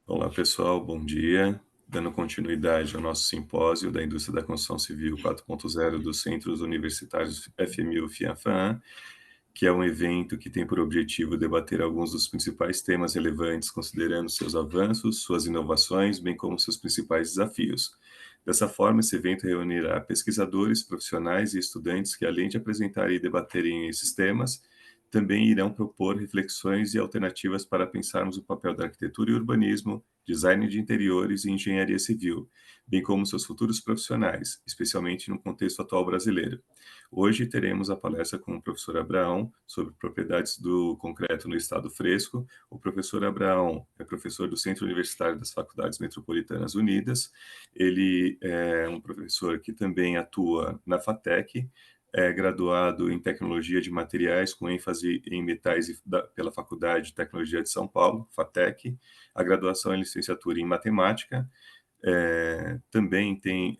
Olá, pessoal, bom dia. Dando continuidade ao nosso simpósio da indústria da construção civil 4.0 dos Centros Universitários FMU FIAFAM, que é um evento que tem por objetivo debater alguns dos principais temas relevantes, considerando seus avanços, suas inovações, bem como seus principais desafios. Dessa forma, esse evento reunirá pesquisadores, profissionais e estudantes que, além de apresentarem e debaterem esses temas, também irão propor reflexões e alternativas para pensarmos o papel da arquitetura e urbanismo, design de interiores e engenharia civil, bem como seus futuros profissionais, especialmente no contexto atual brasileiro. Hoje teremos a palestra com o professor Abraão sobre propriedades do concreto no estado fresco. O professor Abraão é professor do Centro Universitário das Faculdades Metropolitanas Unidas. Ele é um professor que também atua na FATEC, é graduado em Tecnologia de Materiais, com ênfase em metais pela Faculdade de Tecnologia de São Paulo, FATEC. A graduação é licenciatura em Matemática. Também tem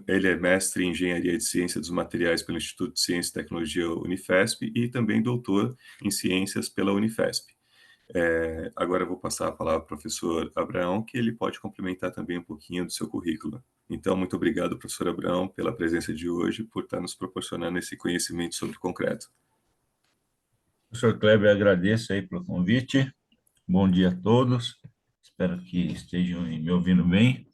ele é mestre em Engenharia de Ciência dos Materiais pelo Instituto de Ciência e Tecnologia Unifesp e também doutor em Ciências pela Unifesp. Agora eu vou passar a palavra ao professor Abraão, que ele pode complementar também um pouquinho do seu currículo. Então, muito obrigado, professor Abraão, pela presença de hoje, por estar nos proporcionando esse conhecimento sobre concreto. Professor Kleber, agradeço aí pelo convite. Bom dia a todos. Espero que estejam me ouvindo bem.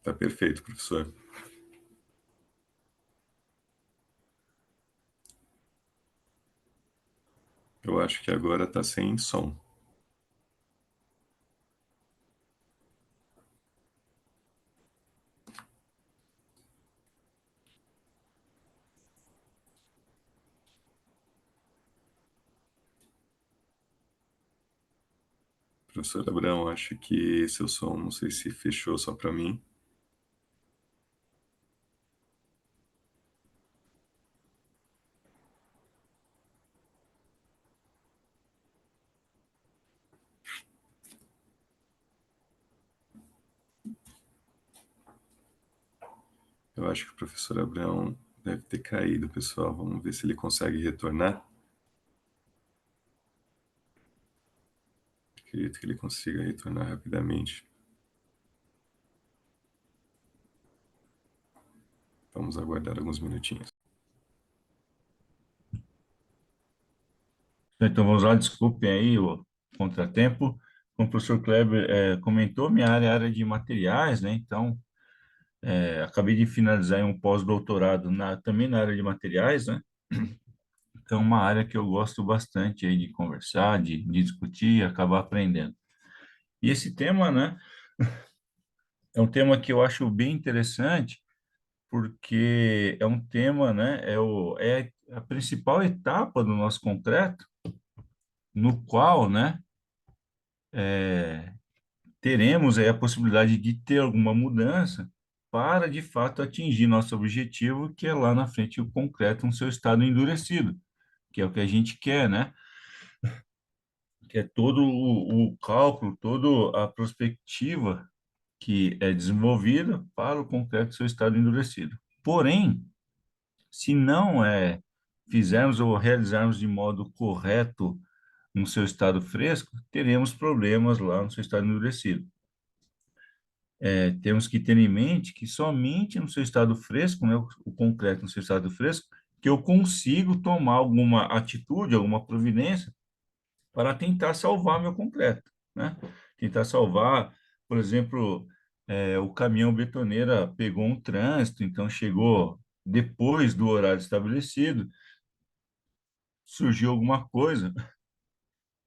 Tá perfeito, professor. Eu acho que agora está sem som. Professor Abraão, acho que seu som, não sei se fechou só para mim. Eu acho que o professor Abraão deve ter caído, pessoal. Vamos ver se ele consegue retornar. Acredito que ele consiga retornar rapidamente. Vamos aguardar alguns minutinhos. Então, vamos lá, desculpem aí o contratempo. Como o professor Kleber comentou, minha área é a área de materiais, né? Então, acabei de finalizar um pós-doutorado também na área de materiais, né? Então, uma área que eu gosto bastante aí de conversar, de discutir e acabar aprendendo. E esse tema, né, é um tema que eu acho bem interessante, porque é um tema, né, é a principal etapa do nosso concreto, no qual, né, teremos aí a possibilidade de ter alguma mudança para, de fato, atingir nosso objetivo, que é lá na frente o concreto no seu estado endurecido, que é o que a gente quer, né? Que é todo o cálculo, toda a prospectiva que é desenvolvida para o concreto no seu estado endurecido. Porém, se não fizermos ou realizarmos de modo correto no seu estado fresco, teremos problemas lá no seu estado endurecido. Temos que ter em mente que somente no seu estado fresco, né, o concreto no seu estado fresco, que eu consigo tomar alguma atitude, alguma providência para tentar salvar meu concreto, né? Tentar salvar, por exemplo, o caminhão betoneira pegou um trânsito, então chegou depois do horário estabelecido, surgiu alguma coisa,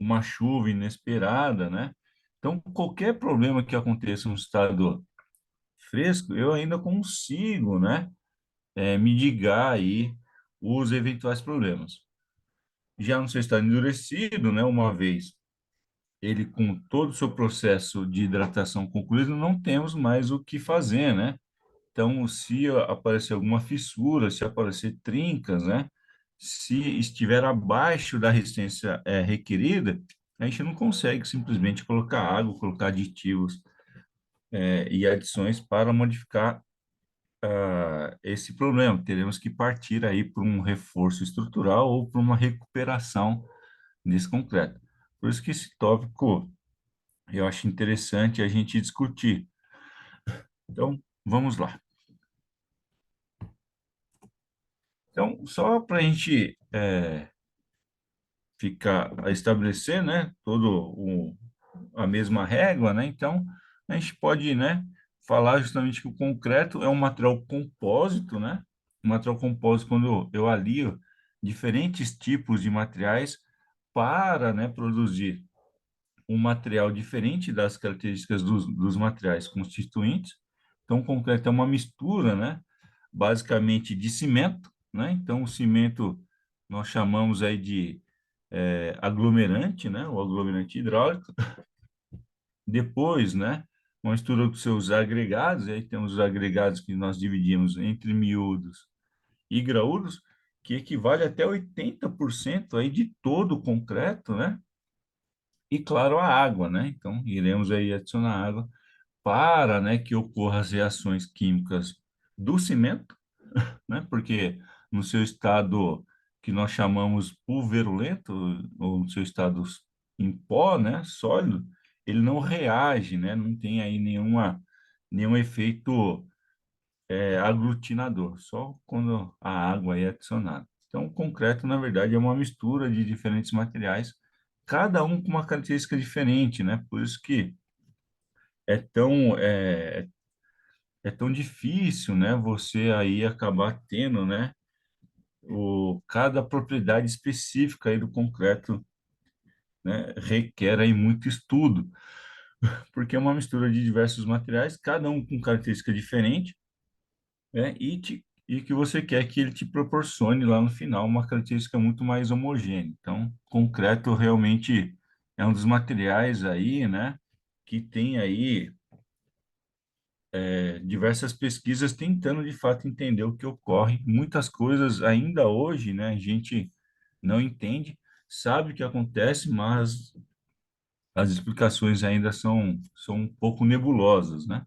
uma chuva inesperada, né? Então, qualquer problema que aconteça no estado fresco, eu ainda consigo, né, mitigar aí os eventuais problemas. Já no seu estado endurecido, né, uma vez ele com todo o seu processo de hidratação concluído, não temos mais o que fazer, né? Então, se aparecer alguma fissura, se aparecer trincas, né? Se estiver abaixo da resistência requerida, a gente não consegue simplesmente colocar água, colocar aditivos e adições para modificar esse problema. Teremos que partir aí para um reforço estrutural ou para uma recuperação desse concreto. Por isso que esse tópico eu acho interessante a gente discutir. Então, vamos lá. Então, só para a gente ficar a estabelecer, né, a mesma régua, né? Então, a gente pode, né, falar justamente que o concreto é um material compósito, né? Um material compósito quando eu alio diferentes tipos de materiais para, né, produzir um material diferente das características dos materiais constituintes. Então, o concreto é uma mistura, né, basicamente de cimento, né? Então, o cimento nós chamamos aí de aglomerante, né? O aglomerante hidráulico. Depois, né? Uma mistura com seus agregados, aí temos os agregados que nós dividimos entre miúdos e graúdos, que equivale até 80% aí de todo o concreto, né? E claro, a água, né? Então, iremos aí adicionar água para, né, que ocorram as reações químicas do cimento, né? Porque no seu estado que nós chamamos pulverulento, ou no seu estado em pó, né, sólido, ele não reage, né? Não tem aí nenhum efeito aglutinador, só quando a água é adicionada. Então, o concreto, na verdade, é uma mistura de diferentes materiais, cada um com uma característica diferente, né? Por isso que é tão, é, é tão difícil, né? Você aí acabar tendo, né? Cada propriedade específica aí do concreto, né? Requer aí muito estudo, porque é uma mistura de diversos materiais, cada um com característica diferente, né? E que você quer que ele te proporcione lá no final uma característica muito mais homogênea. Então, concreto realmente é um dos materiais aí, né? Que tem aí diversas pesquisas tentando de fato entender o que ocorre. Muitas coisas ainda hoje, né? A gente não entende, sabe o que acontece, mas as explicações ainda são um pouco nebulosas, né?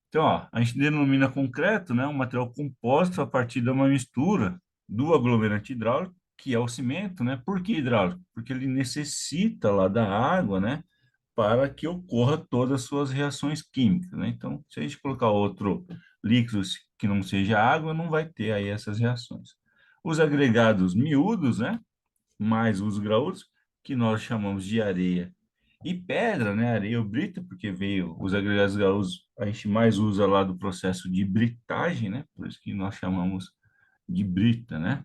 Então, ó, a gente denomina concreto, né, um material composto a partir de uma mistura do aglomerante hidráulico, que é o cimento, né? Por que hidráulico? Porque ele necessita lá da água, né, para que ocorra todas as suas reações químicas, né? Então, se a gente colocar outro líquido que não seja água, não vai ter aí essas reações. Os agregados miúdos, né, mais os graúdos, que nós chamamos de areia e pedra, né? Areia ou brita, porque veio os agregados gaúchos, a gente mais usa lá do processo de britagem, né? Por isso que nós chamamos de brita, né?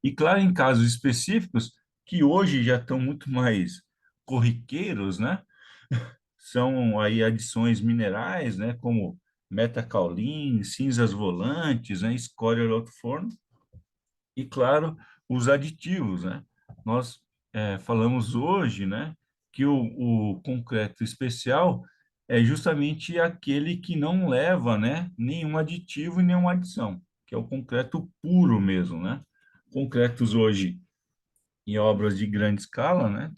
E claro, em casos específicos, que hoje já estão muito mais corriqueiros, né? São aí adições minerais, né? Como metacaulin, cinzas volantes, né? Escória do alto forno e, claro, os aditivos, né? Nós falamos hoje, né, que o concreto especial é justamente aquele que não leva, né, nenhum aditivo e nenhuma adição, que é o concreto puro mesmo, né? Concretos hoje em obras de grande escala, né,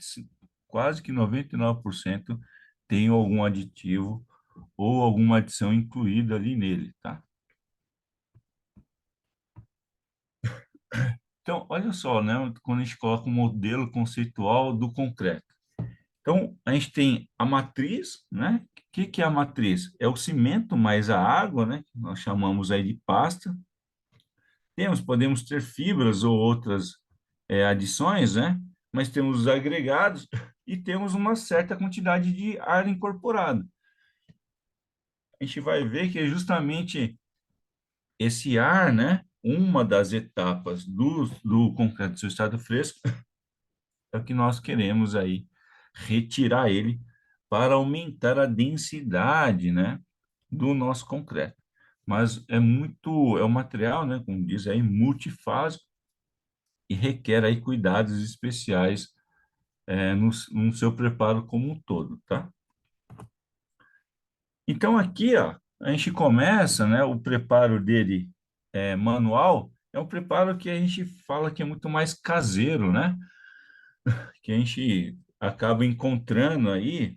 quase que 99% tem algum aditivo ou alguma adição incluída ali nele, tá? Então, olha só, né? Quando a gente coloca um modelo conceitual do concreto. Então, a gente tem a matriz, né? O que é a matriz? É o cimento mais a água, né? Que nós chamamos aí de pasta. Podemos ter fibras ou outras adições, né? Mas temos os agregados e temos uma certa quantidade de ar incorporado. A gente vai ver que é justamente esse ar, né? Uma das etapas do concreto do seu estado fresco é o que nós queremos aí retirar ele para aumentar a densidade, né, do nosso concreto. Mas é um material, né, como diz aí, multifásico e requer aí cuidados especiais no seu preparo como um todo, tá? Então aqui, ó, a gente começa, né, o preparo dele manual, é um preparo que a gente fala que é muito mais caseiro, né? Que a gente acaba encontrando aí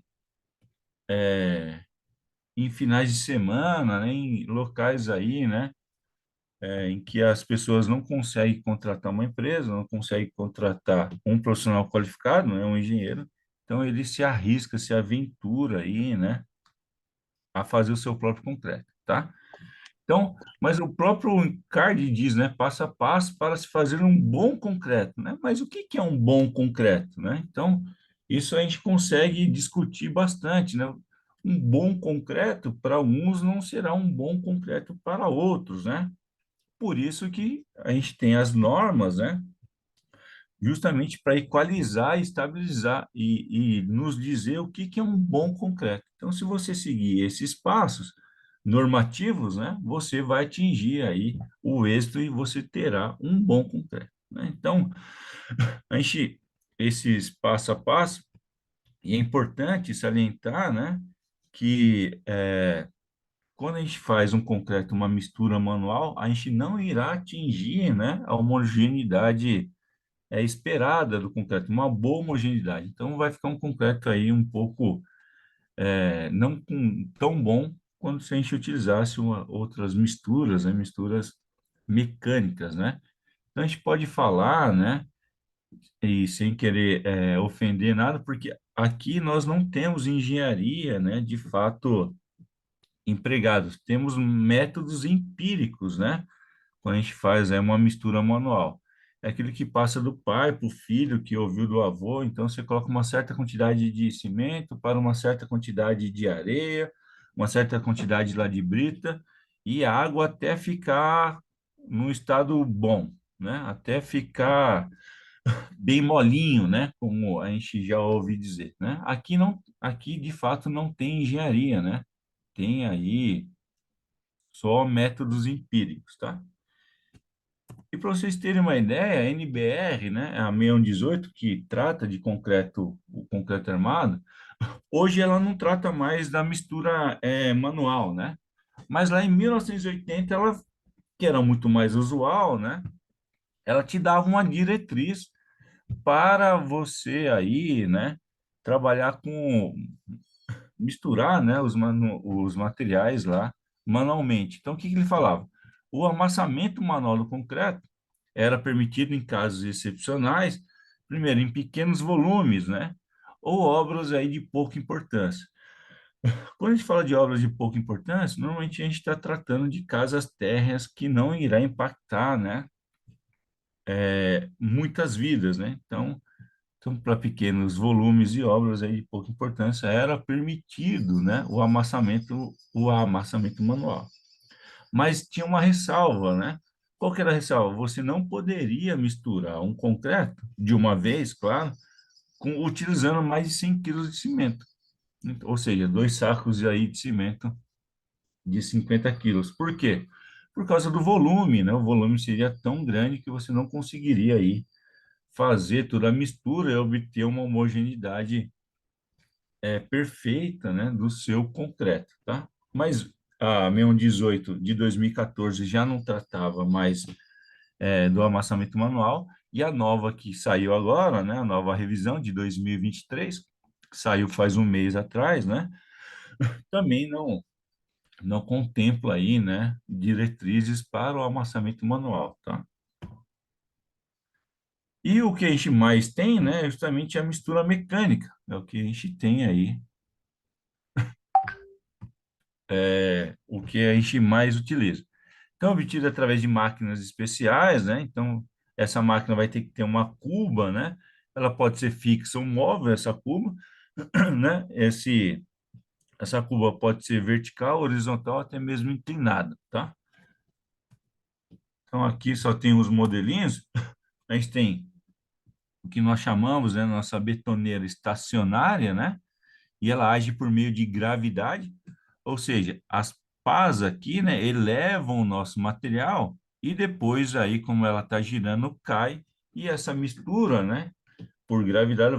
em finais de semana, né, em locais aí, né, em que as pessoas não conseguem contratar uma empresa, não conseguem contratar um profissional qualificado, né, um engenheiro, então ele se arrisca, se aventura aí, né, a fazer o seu próprio concreto, tá? Então, mas o próprio CARD diz, né, passo a passo para se fazer um bom concreto, né? Mas o que que é um bom concreto, né? Então, isso a gente consegue discutir bastante, né? Um bom concreto para alguns não será um bom concreto para outros, né? Por isso que a gente tem as normas, né? Justamente para equalizar, estabilizar e nos dizer o que que é um bom concreto. Então, se você seguir esses passos normativos, né, você vai atingir aí o êxito e você terá um bom concreto, né? Então, a gente, esses passo a passo, e é importante salientar, né, que quando a gente faz um concreto, uma mistura manual, a gente não irá atingir, né, a homogeneidade esperada do concreto, uma boa homogeneidade. Então, vai ficar um concreto aí um pouco, não tão bom quanto se a gente utilizasse outras misturas, né, misturas mecânicas, né? Então, a gente pode falar, né, e sem querer ofender nada, porque aqui nós não temos engenharia, né, de fato empregados, temos métodos empíricos, né? Quando a gente faz uma mistura manual. É aquilo que passa do pai para o filho, que ouviu do avô, então você coloca uma certa quantidade de cimento para uma certa quantidade de areia, uma certa quantidade lá de brita, e a água até ficar num estado bom, né? Até ficar bem molinho, né? Como a gente já ouvi dizer, né? Aqui não, aqui de fato não tem engenharia, né? Tem aí só métodos empíricos, tá? E para vocês terem uma ideia, a NBR, né, a 6118, que trata de concreto, o concreto armado, hoje ela não trata mais da mistura manual, né? Mas lá em 1980, ela, que era muito mais usual, né? Ela te dava uma diretriz para você aí, né, trabalhar com misturar, né, os materiais lá manualmente. Então, o que que ele falava? O amassamento manual do concreto era permitido em casos excepcionais, primeiro, em pequenos volumes, né, ou obras aí de pouca importância. Quando a gente fala de obras de pouca importância, normalmente a gente está tratando de casas térreas que não irá impactar, né, muitas vidas, né? Então, para pequenos volumes e obras aí de pouca importância, era permitido, né, o amassamento manual. Mas tinha uma ressalva, né? Qual que era a ressalva? Você não poderia misturar um concreto de uma vez, claro, utilizando mais de 100 quilos de cimento. Ou seja, dois sacos aí de cimento de 50 quilos. Por quê? Por causa do volume, né? O volume seria tão grande que você não conseguiria aí fazer toda a mistura e obter uma homogeneidade perfeita, né, do seu concreto, tá? Mas a 6118 de 2014 já não tratava mais do amassamento manual e a nova que saiu agora, né, a nova revisão de 2023, que saiu faz um mês atrás, né, também não contempla aí, né, diretrizes para o amassamento manual, tá? E o que a gente mais tem, né, é justamente a mistura mecânica, é o que a gente tem aí, o que a gente mais utiliza. Então, obtido através de máquinas especiais, né? Então, essa máquina vai ter que ter uma cuba, né? Ela pode ser fixa ou móvel, essa cuba, né? Essa cuba pode ser vertical, horizontal, até mesmo inclinada, tá? Então, aqui só tem os modelinhos. A gente tem o que nós chamamos, né, nossa betoneira estacionária, né? E ela age por meio de gravidade, ou seja, as pás aqui, né, elevam o nosso material e depois aí, como ela está girando, cai e essa mistura, né, por gravidade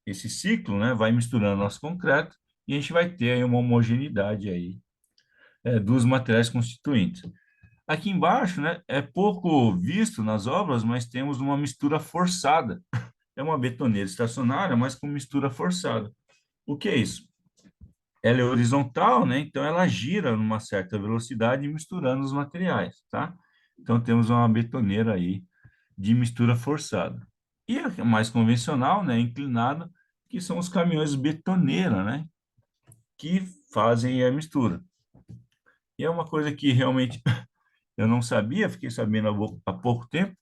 esse ciclo, né, vai misturando nosso concreto e a gente vai ter aí uma homogeneidade aí dos materiais constituintes. Aqui embaixo, né, é pouco visto nas obras, mas temos uma mistura forçada. É uma betoneira estacionária, mas com mistura forçada. O que é isso? ela é horizontal, né? Então ela gira numa certa velocidade misturando os materiais, tá? Então temos uma betoneira aí de mistura forçada. E a mais convencional, né, inclinada, que são os caminhões betoneira, né, que fazem a mistura. E é uma coisa que realmente eu não sabia, fiquei sabendo há pouco tempo.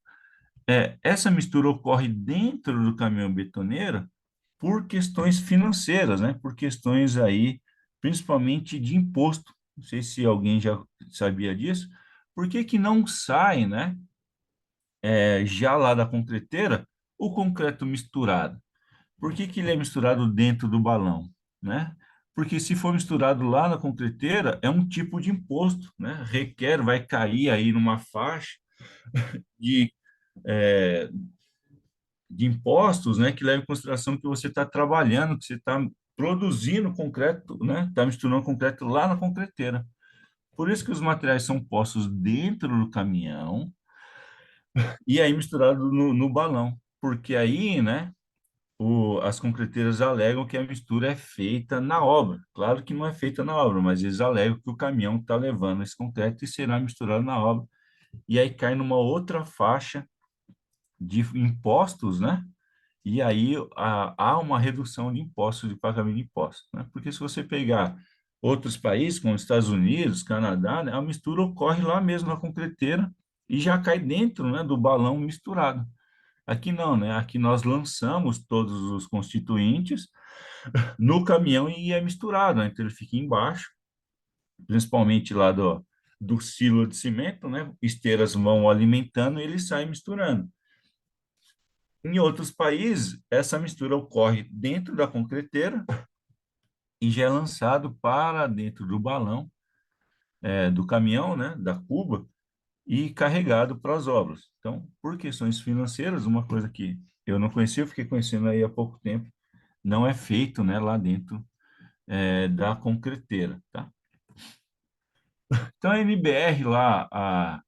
Essa mistura ocorre dentro do caminhão betoneira por questões financeiras, né? Por questões aí, principalmente de imposto. Não sei se alguém já sabia disso. Por que que não sai, né? Já lá da concreteira, o concreto misturado? Por que que ele é misturado dentro do balão, né? Porque se for misturado lá na concreteira, é um tipo de imposto, né? Requer, vai cair aí numa faixa de, é, de impostos, né? Que leva em consideração que você está trabalhando, que você está produzindo concreto, né? Está misturando concreto lá na concreteira. Por isso que os materiais são postos dentro do caminhão e aí misturado no balão. Porque aí, né? As concreteiras alegam que a mistura é feita na obra. Claro que não é feita na obra, mas eles alegam que o caminhão está levando esse concreto e será misturado na obra. E aí cai numa outra faixa de impostos, né? E aí há uma redução de impostos, de pagamento de impostos, né? Porque se você pegar outros países, como os Estados Unidos, Canadá, né, a mistura ocorre lá mesmo na concreteira e já cai dentro, né, do balão misturado. Aqui não, né? Aqui nós lançamos todos os constituintes no caminhão e é misturado, né? Então ele fica embaixo, principalmente lá do silo de cimento, né? Esteiras vão alimentando e ele sai misturando. Em outros países, essa mistura ocorre dentro da concreteira e já é lançado para dentro do balão, do caminhão, né? Da cuba, e carregado para as obras. Então, por questões financeiras, uma coisa que eu não conhecia, eu fiquei conhecendo aí há pouco tempo, não é feito, né, lá dentro da concreteira, tá? Então, a NBR lá, a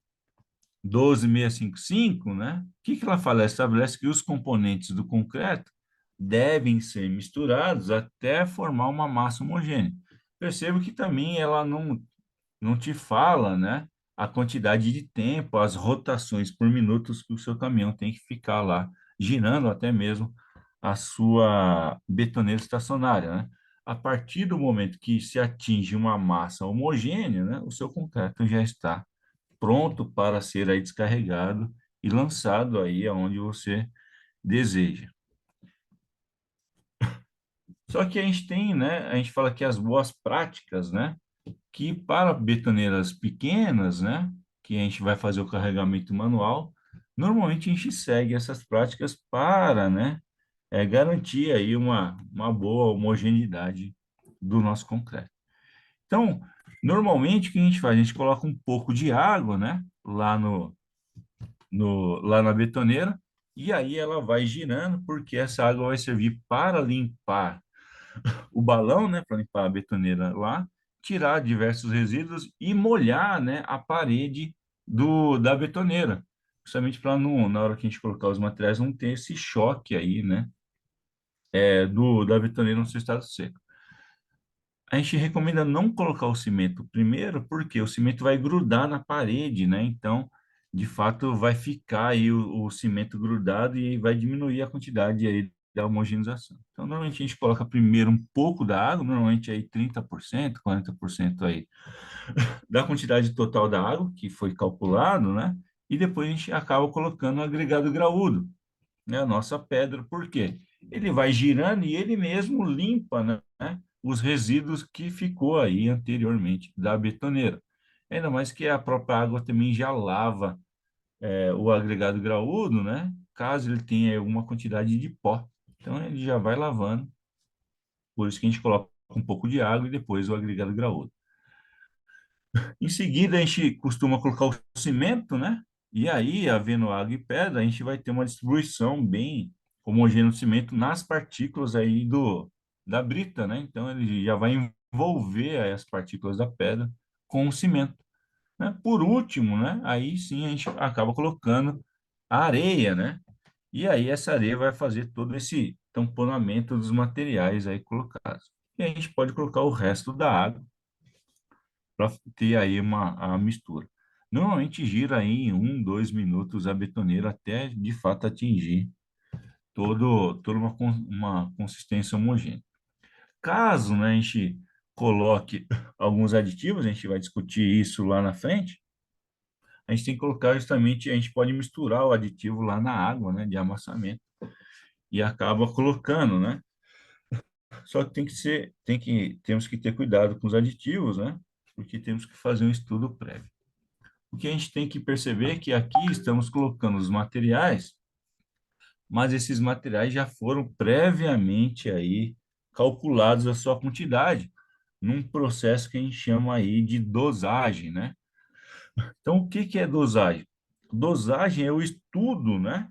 12655, né? O que que ela fala? Ela estabelece que os componentes do concreto devem ser misturados até formar uma massa homogênea. Percebo que também ela não te fala, né? A quantidade de tempo, as rotações por minutos que o seu caminhão tem que ficar lá, girando até mesmo a sua betoneira estacionária, né? A partir do momento que se atinge uma massa homogênea, né, o seu concreto já está pronto para ser aí descarregado e lançado aí aonde você deseja. Só que a gente tem, né, a gente fala que as boas práticas, né, que para betoneiras pequenas, né, que a gente vai fazer o carregamento manual, normalmente a gente segue essas práticas para, né, garantir aí uma boa homogeneidade do nosso concreto. Então, normalmente o que a gente faz? A gente coloca um pouco de água, né, lá lá na betoneira, e aí ela vai girando, porque essa água vai servir para limpar o balão, né, para limpar a betoneira lá, tirar diversos resíduos e molhar, né, a parede da betoneira, justamente para não, na hora que a gente colocar os materiais, não ter esse choque aí, né, da betoneira no seu estado seco. A gente recomenda não colocar o cimento primeiro, porque o cimento vai grudar na parede, né? Então, de fato, vai ficar aí o cimento grudado e vai diminuir a quantidade aí da homogeneização. Então, normalmente a gente coloca primeiro um pouco da água, normalmente aí 30%, 40% aí da quantidade total da água que foi calculado, né? E depois a gente acaba colocando o agregado graúdo, né? A nossa pedra, por quê? Ele vai girando e ele mesmo limpa, né? Os resíduos que ficou aí anteriormente da betoneira. Ainda mais que a própria água também já lava o agregado graúdo, né? Caso ele tenha alguma quantidade de pó. Então ele já vai lavando. Por isso que a gente coloca um pouco de água e depois o agregado graúdo. Em seguida, a gente costuma colocar o cimento, né? E aí, havendo água e pedra, a gente vai ter uma distribuição bem homogênea do cimento nas partículas aí da brita, né? Então, ele já vai envolver aí as partículas da pedra com o cimento, né? Por último, né? Aí sim a gente acaba colocando a areia, né? E aí essa areia vai fazer todo esse tamponamento dos materiais aí colocados. e a gente pode colocar o resto da água para ter aí a mistura. Normalmente gira aí em 2 minutos a betoneira até de fato atingir toda uma consistência homogênea. Caso, né, a gente coloque alguns aditivos, a gente vai discutir isso lá na frente, a gente tem que colocar justamente, a gente pode misturar o aditivo lá na água, né, de amassamento, e acaba colocando, né? Só que temos que ter cuidado com os aditivos, né? Porque temos que fazer um estudo prévio. O que a gente tem que perceber é que aqui estamos colocando os materiais, mas esses materiais já foram previamente aí calculados a sua quantidade, num processo que a gente chama aí de dosagem, né? Então, o que que é dosagem? Dosagem é o estudo, né?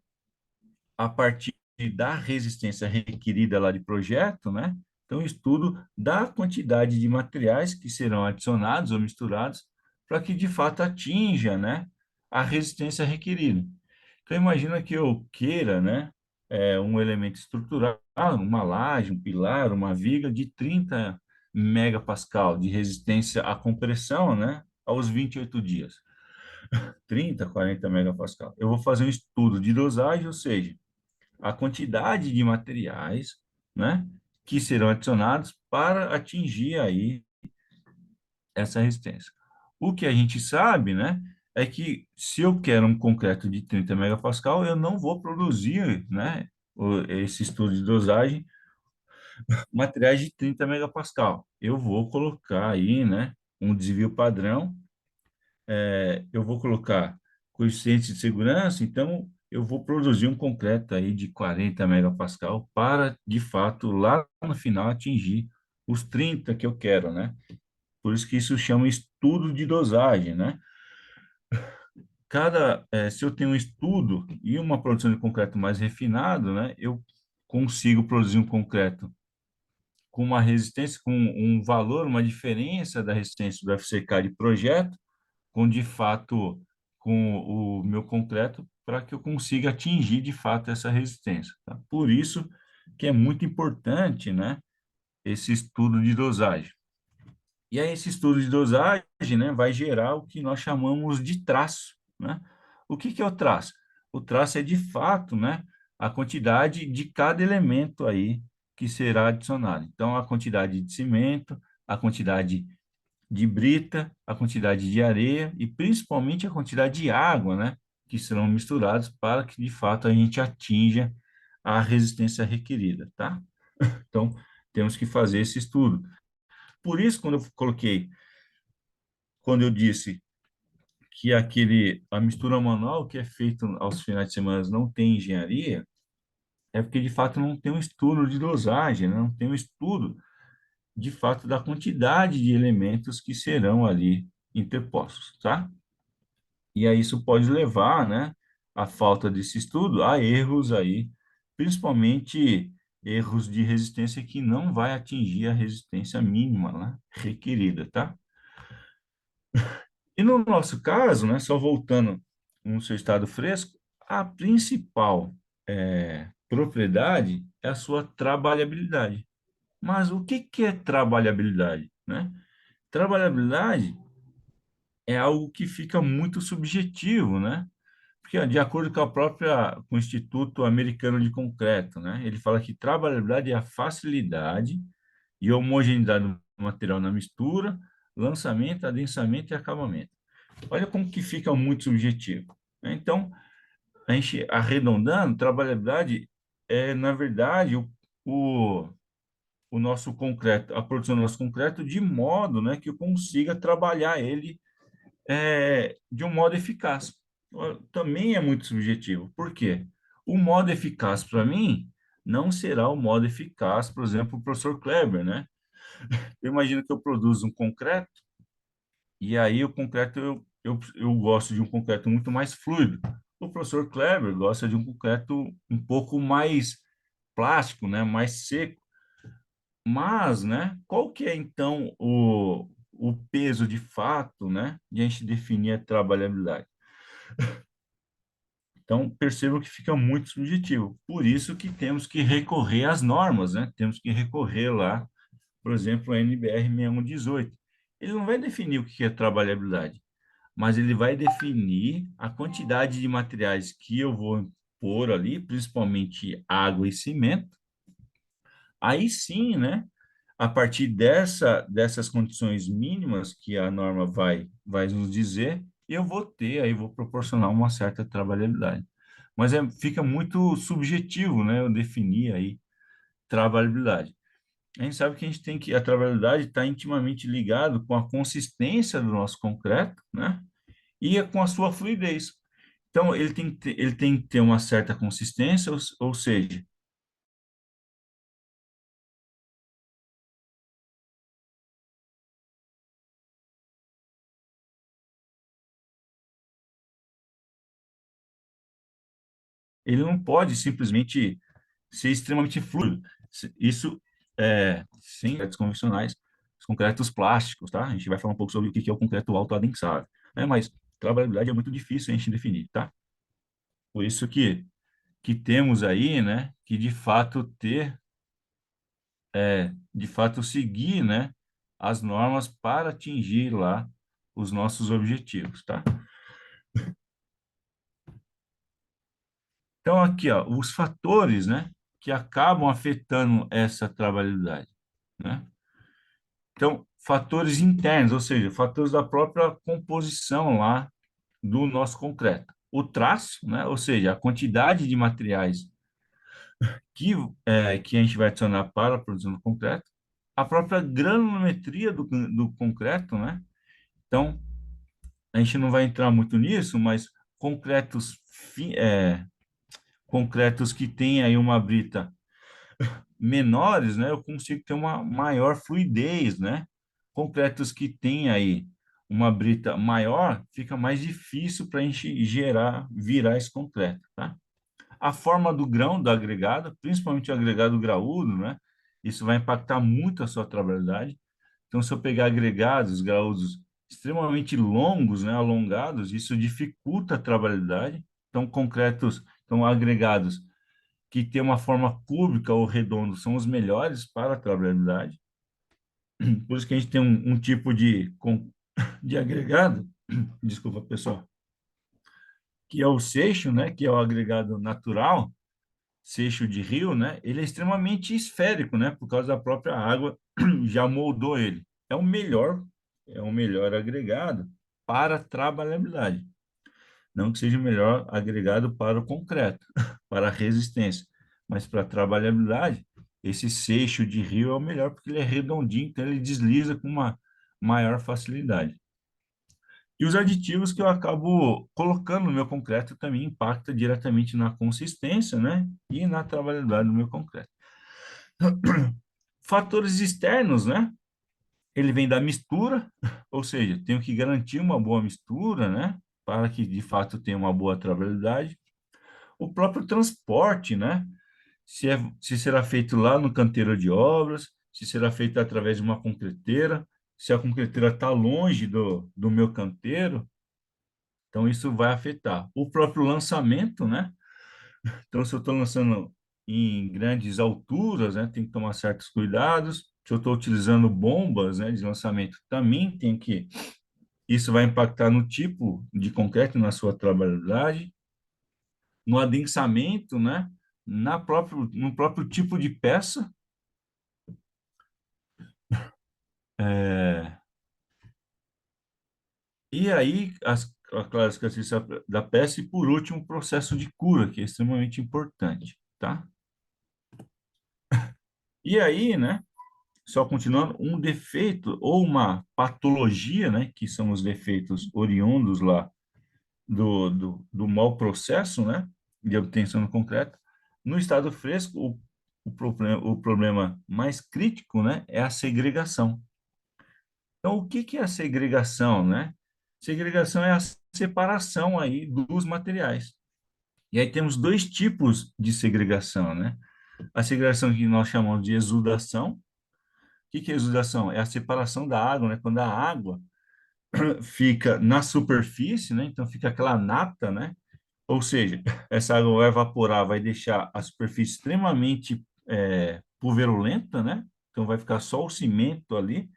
A partir da resistência requerida lá de projeto, né? Então, estudo da quantidade de materiais que serão adicionados ou misturados para que de fato atinja, né, a resistência requerida. Então, imagina que eu queira, né, um elemento estrutural, uma laje, um pilar, uma viga de 30 megapascal de resistência à compressão, né, aos 28 dias. 30, 40 megapascal. Eu vou fazer um estudo de dosagem, ou seja, a quantidade de materiais, né, que serão adicionados para atingir aí essa resistência. O que a gente sabe, né, é que se eu quero um concreto de 30 megapascal, eu não vou produzir, né, esse estudo de dosagem, materiais de 30 megapascal. Eu vou colocar aí, né, um desvio padrão, eu vou colocar coeficientes de segurança, então eu vou produzir um concreto aí de 40 megapascal para, de fato, lá no final atingir os 30 que eu quero, né? Por isso que isso chama estudo de dosagem, né? Se eu tenho um estudo e uma produção de concreto mais refinado, né? Eu consigo produzir um concreto com uma resistência, com um valor, uma diferença da resistência do FCK de projeto, com de fato com o meu concreto para que eu consiga atingir de fato essa resistência. Tá? Por isso que é muito importante, né, esse estudo de dosagem. E aí esse estudo de dosagem, né, vai gerar o que nós chamamos de traço, né? O que que é o traço? O traço é de fato, né, a quantidade de cada elemento aí que será adicionado. Então a quantidade de cimento, a quantidade de brita, a quantidade de areia e principalmente a quantidade de água, né, que serão misturados para que de fato a gente atinja a resistência requerida, tá? Então, temos que fazer esse estudo. Por isso, quando eu disse que a mistura manual que é feita aos finais de semana não tem engenharia, é porque de fato não tem um estudo de dosagem, né? Não tem um estudo de fato da quantidade de elementos que serão ali interpostos, tá? E aí isso pode levar, né, a falta desse estudo a erros aí, principalmente erros de resistência que não vai atingir a resistência mínima, né, requerida, tá? E no nosso caso, né, só voltando no seu estado fresco, a principal propriedade é a sua trabalhabilidade. Mas o que que é trabalhabilidade, né? Trabalhabilidade é algo que fica muito subjetivo, né? Porque, ó, de acordo com o Instituto Americano de Concreto, né, ele fala que trabalhabilidade é a facilidade e homogeneidade do material na mistura, lançamento, adensamento e acabamento. Olha como que fica muito subjetivo, né? Então, a gente arredondando, trabalhabilidade é, na verdade, o, o nosso concreto, a produção do nosso concreto de modo, né, que eu consiga trabalhar ele de um modo eficaz. Também é muito subjetivo. Por quê? O modo eficaz, para mim, não será o modo eficaz, por exemplo, o professor Kleber, né? Eu imagino que eu produzo um concreto, e aí o concreto, eu gosto de um concreto muito mais fluido. O professor Kleber gosta de um concreto um pouco mais plástico, né? Mais seco. Mas, né? Qual que é, então, o peso de fato, né? De a gente definir a trabalhabilidade? Então, percebam que fica muito subjetivo. Por isso que temos que recorrer às normas, né? Temos que recorrer lá por exemplo, a NBR 6118. Ele não vai definir o que é trabalhabilidade, mas ele vai definir a quantidade de materiais que eu vou pôr ali, principalmente água e cimento. Aí sim, né? A partir dessas condições mínimas que a norma vai nos dizer, eu vou ter, aí vou proporcionar uma certa trabalhabilidade. Mas fica muito subjetivo, né? Eu definir aí trabalhabilidade. A gente sabe que a trabalhabilidade está intimamente ligado com a consistência do nosso concreto, né? E com a sua fluidez. Então, ele tem que ter uma certa consistência, ou seja, ele não pode simplesmente ser extremamente fluido. Isso sem concretos convencionais, os concretos plásticos, tá? A gente vai falar um pouco sobre o que é o concreto autoadensável, né? Mas trabalhabilidade é muito difícil a gente definir, tá? Por isso que temos aí, né, que de fato de fato seguir, né, as normas para atingir lá os nossos objetivos, tá? Então aqui, ó, os fatores, né, que acabam afetando essa trabalhabilidade, né? Então, fatores internos, ou seja, fatores da própria composição lá do nosso concreto. O traço, né, ou seja, a quantidade de materiais que a gente vai adicionar para a produção do concreto, a própria granulometria do concreto, né? Então, a gente não vai entrar muito nisso, mas concretos, concretos que têm aí uma brita menores, né, eu consigo ter uma maior fluidez, né? Concretos que têm aí uma brita maior, fica mais difícil para a gente virar esse concreto, tá? A forma do grão do agregado, principalmente o agregado graúdo, né? Isso vai impactar muito a sua trabalhabilidade. Então, se eu pegar agregados graúdos extremamente longos, né, alongados, isso dificulta a trabalhabilidade. Então, agregados que têm uma forma cúbica ou redonda são os melhores para a trabalhabilidade. Por isso que a gente tem um tipo de agregado, desculpa, pessoal, que é o seixo, né, que é o agregado natural, seixo de rio, né, ele é extremamente esférico, né, por causa da própria água já moldou ele. É o melhor agregado para a trabalhabilidade. Não que seja o melhor agregado para o concreto, para a resistência, mas para a trabalhabilidade, esse seixo de rio é o melhor porque ele é redondinho, então ele desliza com uma maior facilidade. E os aditivos que eu acabo colocando no meu concreto também impactam diretamente na consistência, né? E na trabalhabilidade do meu concreto. Fatores externos, né? Ele vem da mistura, ou seja, tenho que garantir uma boa mistura, né? Para que de fato tenha uma boa trabalhabilidade. O próprio transporte, né? Se será feito lá no canteiro de obras, se será feito através de uma concreteira, se a concreteira está longe do meu canteiro, então isso vai afetar. O próprio lançamento, né? Então, se eu estou lançando em grandes alturas, né, tem que tomar certos cuidados. Se eu estou utilizando bombas, né, de lançamento, também tem que. Isso vai impactar no tipo de concreto, na sua trabalhabilidade, no adensamento, né, no próprio tipo de peça. É, e aí, a classificação da peça e, por último, o processo de cura, que é extremamente importante, tá? E aí, né, só continuando, um defeito ou uma patologia, né, que são os defeitos oriundos lá do mau processo, né, de obtenção do concreto, no estado fresco, o problema mais crítico, né, é a segregação. Então, o que que é a segregação, né? Segregação é a separação aí dos materiais. E aí temos dois tipos de segregação, né? A segregação que nós chamamos de exudação. O que que é exudação? É a separação da água, né? Quando a água fica na superfície, né? Então fica aquela nata, né? Ou seja, essa água vai evaporar, vai deixar a superfície extremamente pulverulenta, né? então vai ficar só o cimento ali.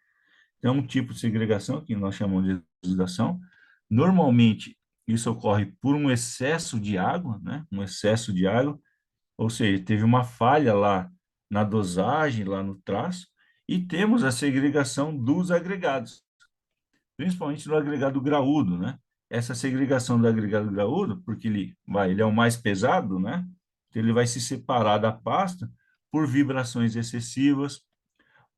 É um tipo de segregação que nós chamamos de oxidação. Normalmente, isso ocorre por um excesso de água, né? Um excesso de água, ou seja, teve uma falha lá na dosagem, lá no traço, e temos a segregação dos agregados, principalmente do agregado graúdo, né? Essa segregação do agregado graúdo, porque ele é o mais pesado, né? Então, ele vai se separar da pasta por vibrações excessivas,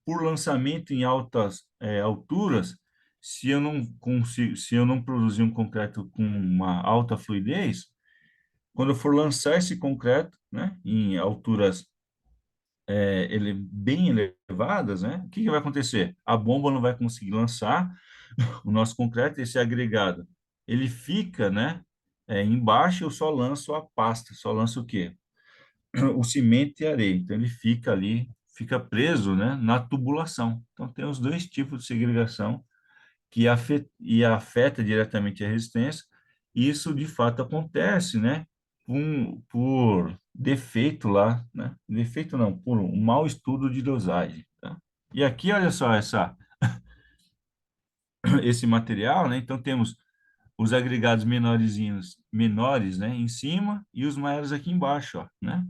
por lançamento em altas alturas. Se eu não consigo, se eu não produzir um concreto com uma alta fluidez, quando eu for lançar esse concreto, né, em alturas ele bem elevadas, né, o que que vai acontecer? A bomba não vai conseguir lançar o nosso concreto, esse agregado, ele fica, né, embaixo. Eu só lanço a pasta, só lanço o quê? O cimento e a areia. Então, ele fica ali, fica preso, né, na tubulação. Então, tem os dois tipos de segregação que afeta diretamente a resistência. Isso, de fato, acontece, né, por defeito lá, né? Defeito não, por um mau estudo de dosagem, tá? E aqui, olha só, esse material, né? Então, temos os agregados menores, né, em cima e os maiores aqui embaixo, ó, né?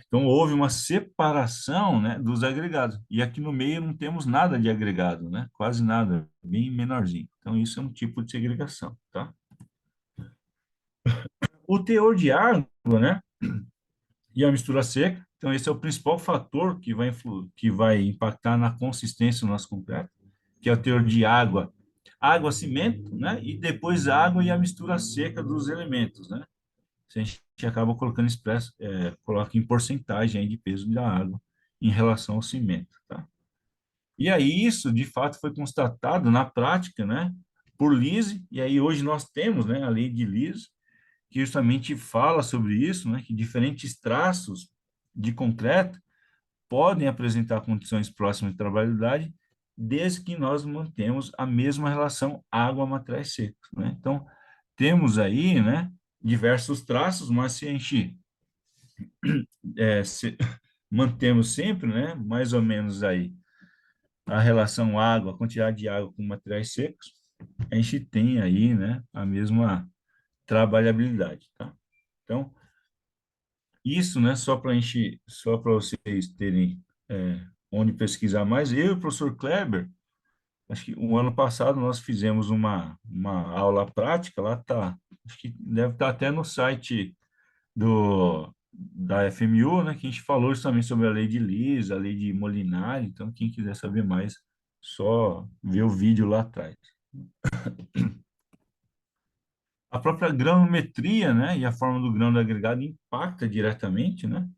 Então, houve uma separação, né, dos agregados. E aqui no meio não temos nada de agregado, né? Quase nada, bem menorzinho. Então, isso é um tipo de segregação, tá? O teor de água, né, e a mistura seca. Então, esse é o principal fator que vai impactar na consistência do nosso concreto, que é o teor de água, água, cimento, né? E depois a água e a mistura seca dos elementos, né? A gente acaba colocando coloca em porcentagem aí de peso da água em relação ao cimento, tá? E aí isso, de fato, foi constatado na prática, né, por Lise, e aí hoje nós temos, né, a lei de Lise, que justamente fala sobre isso, né, que diferentes traços de concreto podem apresentar condições próximas de trabalhabilidade, desde que nós mantemos a mesma relação água-materiais secos, né? Então, temos aí, né, diversos traços, mas se a gente se mantemos sempre, né, mais ou menos aí a relação água, a quantidade de água com materiais secos, a gente tem aí, né, a mesma trabalhabilidade, tá? Então, isso, né, só para vocês terem onde pesquisar mais. Eu e o professor Kleber, acho que o ano passado nós fizemos uma aula prática, lá tá, acho que deve estar até no site da FMU, né, que a gente falou justamente sobre a lei de Lise, a lei de Molinari. Então, quem quiser saber mais, só ver o vídeo lá atrás. A própria granometria, né, e a forma do grão do agregado impacta diretamente, né?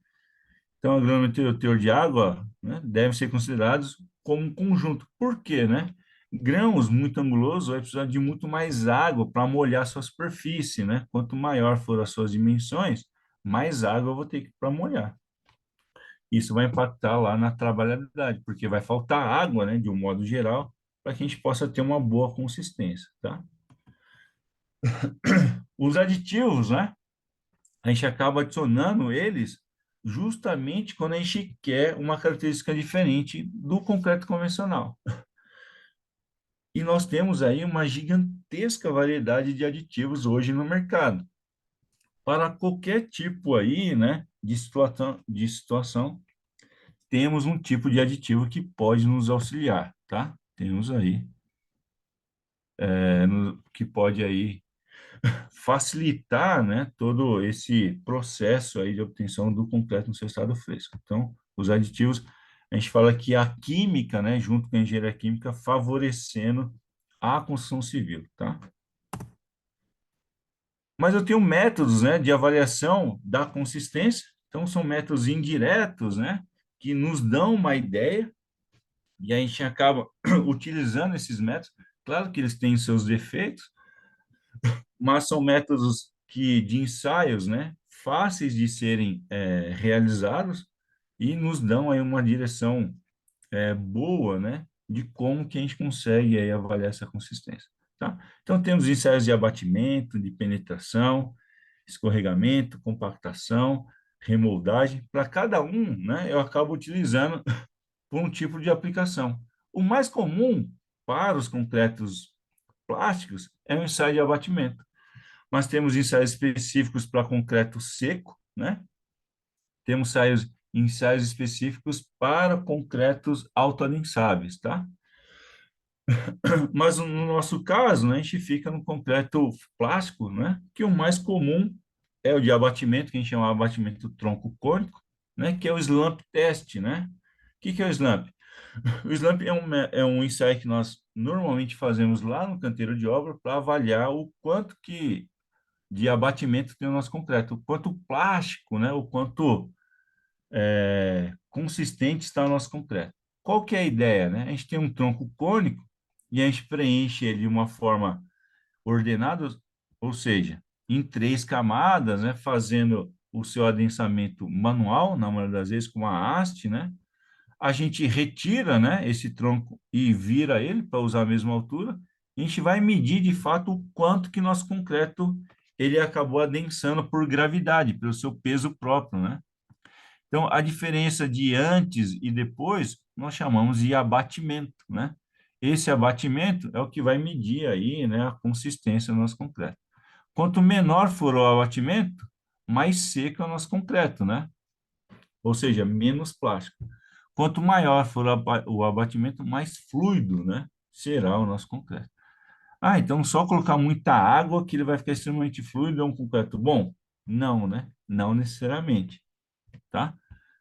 Então, a granometria e o teor de água, né, devem ser considerados como um conjunto. Por quê, né? Grãos muito angulosos vai precisar de muito mais água para molhar sua superfície, né? Quanto maior for as suas dimensões, mais água eu vou ter para molhar. Isso vai impactar lá na trabalhabilidade, porque vai faltar água, né, de um modo geral, para que a gente possa ter uma boa consistência, tá? Os aditivos, né? A gente acaba adicionando eles justamente quando a gente quer uma característica diferente do concreto convencional. E nós temos aí uma gigantesca variedade de aditivos hoje no mercado. Para qualquer tipo aí, né, de situação, temos um tipo de aditivo que pode nos auxiliar, tá? Temos aí, que pode aí facilitar, né, todo esse processo aí de obtenção do concreto no seu estado fresco. Então, os aditivos, a gente fala que a química, né, junto com a engenharia química, favorecendo a construção civil, tá? Mas eu tenho métodos, né, de avaliação da consistência. Então, são métodos indiretos, né, que nos dão uma ideia, e a gente acaba utilizando esses métodos. Claro que eles têm seus defeitos, mas são métodos de ensaios, né, fáceis de serem realizados e nos dão aí uma direção boa, né, de como que a gente consegue aí avaliar essa consistência, tá? Então, temos ensaios de abatimento, de penetração, escorregamento, compactação, remoldagem. Para cada um, né, eu acabo utilizando por um tipo de aplicação. O mais comum para os concretos plásticos é o ensaio de abatimento. Mas temos ensaios específicos para concreto seco, né? Temos ensaios específicos para concretos autoadensáveis, tá? Mas no nosso caso, né, a gente fica no concreto plástico, né? Que o mais comum é o de abatimento, que a gente chama de abatimento tronco cônico, né? Que é o slump test, né? O que é o slump? O slump é um ensaio que nós normalmente fazemos lá no canteiro de obra para avaliar o quanto que de abatimento tem o nosso concreto, o quanto plástico, né? O quanto consistente está o nosso concreto. Qual que é a ideia, né? A gente tem um tronco cônico e a gente preenche ele de uma forma ordenada, ou seja, em três camadas, né? Fazendo o seu adensamento manual, na maioria das vezes com uma haste, né? A gente retira, né, esse tronco e vira ele para usar a mesma altura. A gente vai medir de fato o quanto que nosso concreto ele acabou adensando por gravidade, pelo seu peso próprio, né? Então, a diferença de antes e depois, nós chamamos de abatimento, né? Esse abatimento é o que vai medir aí, né, a consistência do nosso concreto. Quanto menor for o abatimento, mais seco é o nosso concreto, né? Ou seja, menos plástico. Quanto maior for o abatimento, mais fluido, né, será o nosso concreto. Ah, então só colocar muita água que ele vai ficar extremamente fluido é um concreto bom? Não, né? Não necessariamente, tá?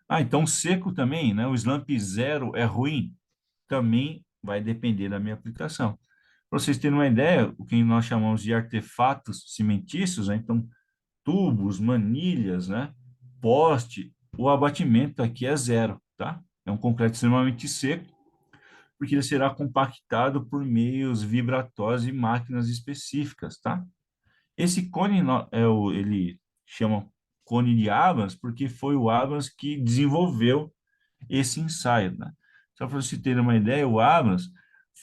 Ah, então seco também, né? O slump zero é ruim? Também vai depender da minha aplicação. Para vocês terem uma ideia, o que nós chamamos de artefatos cimentícios, né? Então, tubos, manilhas, né? Poste, o abatimento aqui é zero, tá? É um concreto extremamente seco, porque ele será compactado por meios vibratórios e máquinas específicas, tá? Esse cone, ele chama cone de Abrams, porque foi o Abrams que desenvolveu esse ensaio, né? Só para você ter uma ideia, o Abrams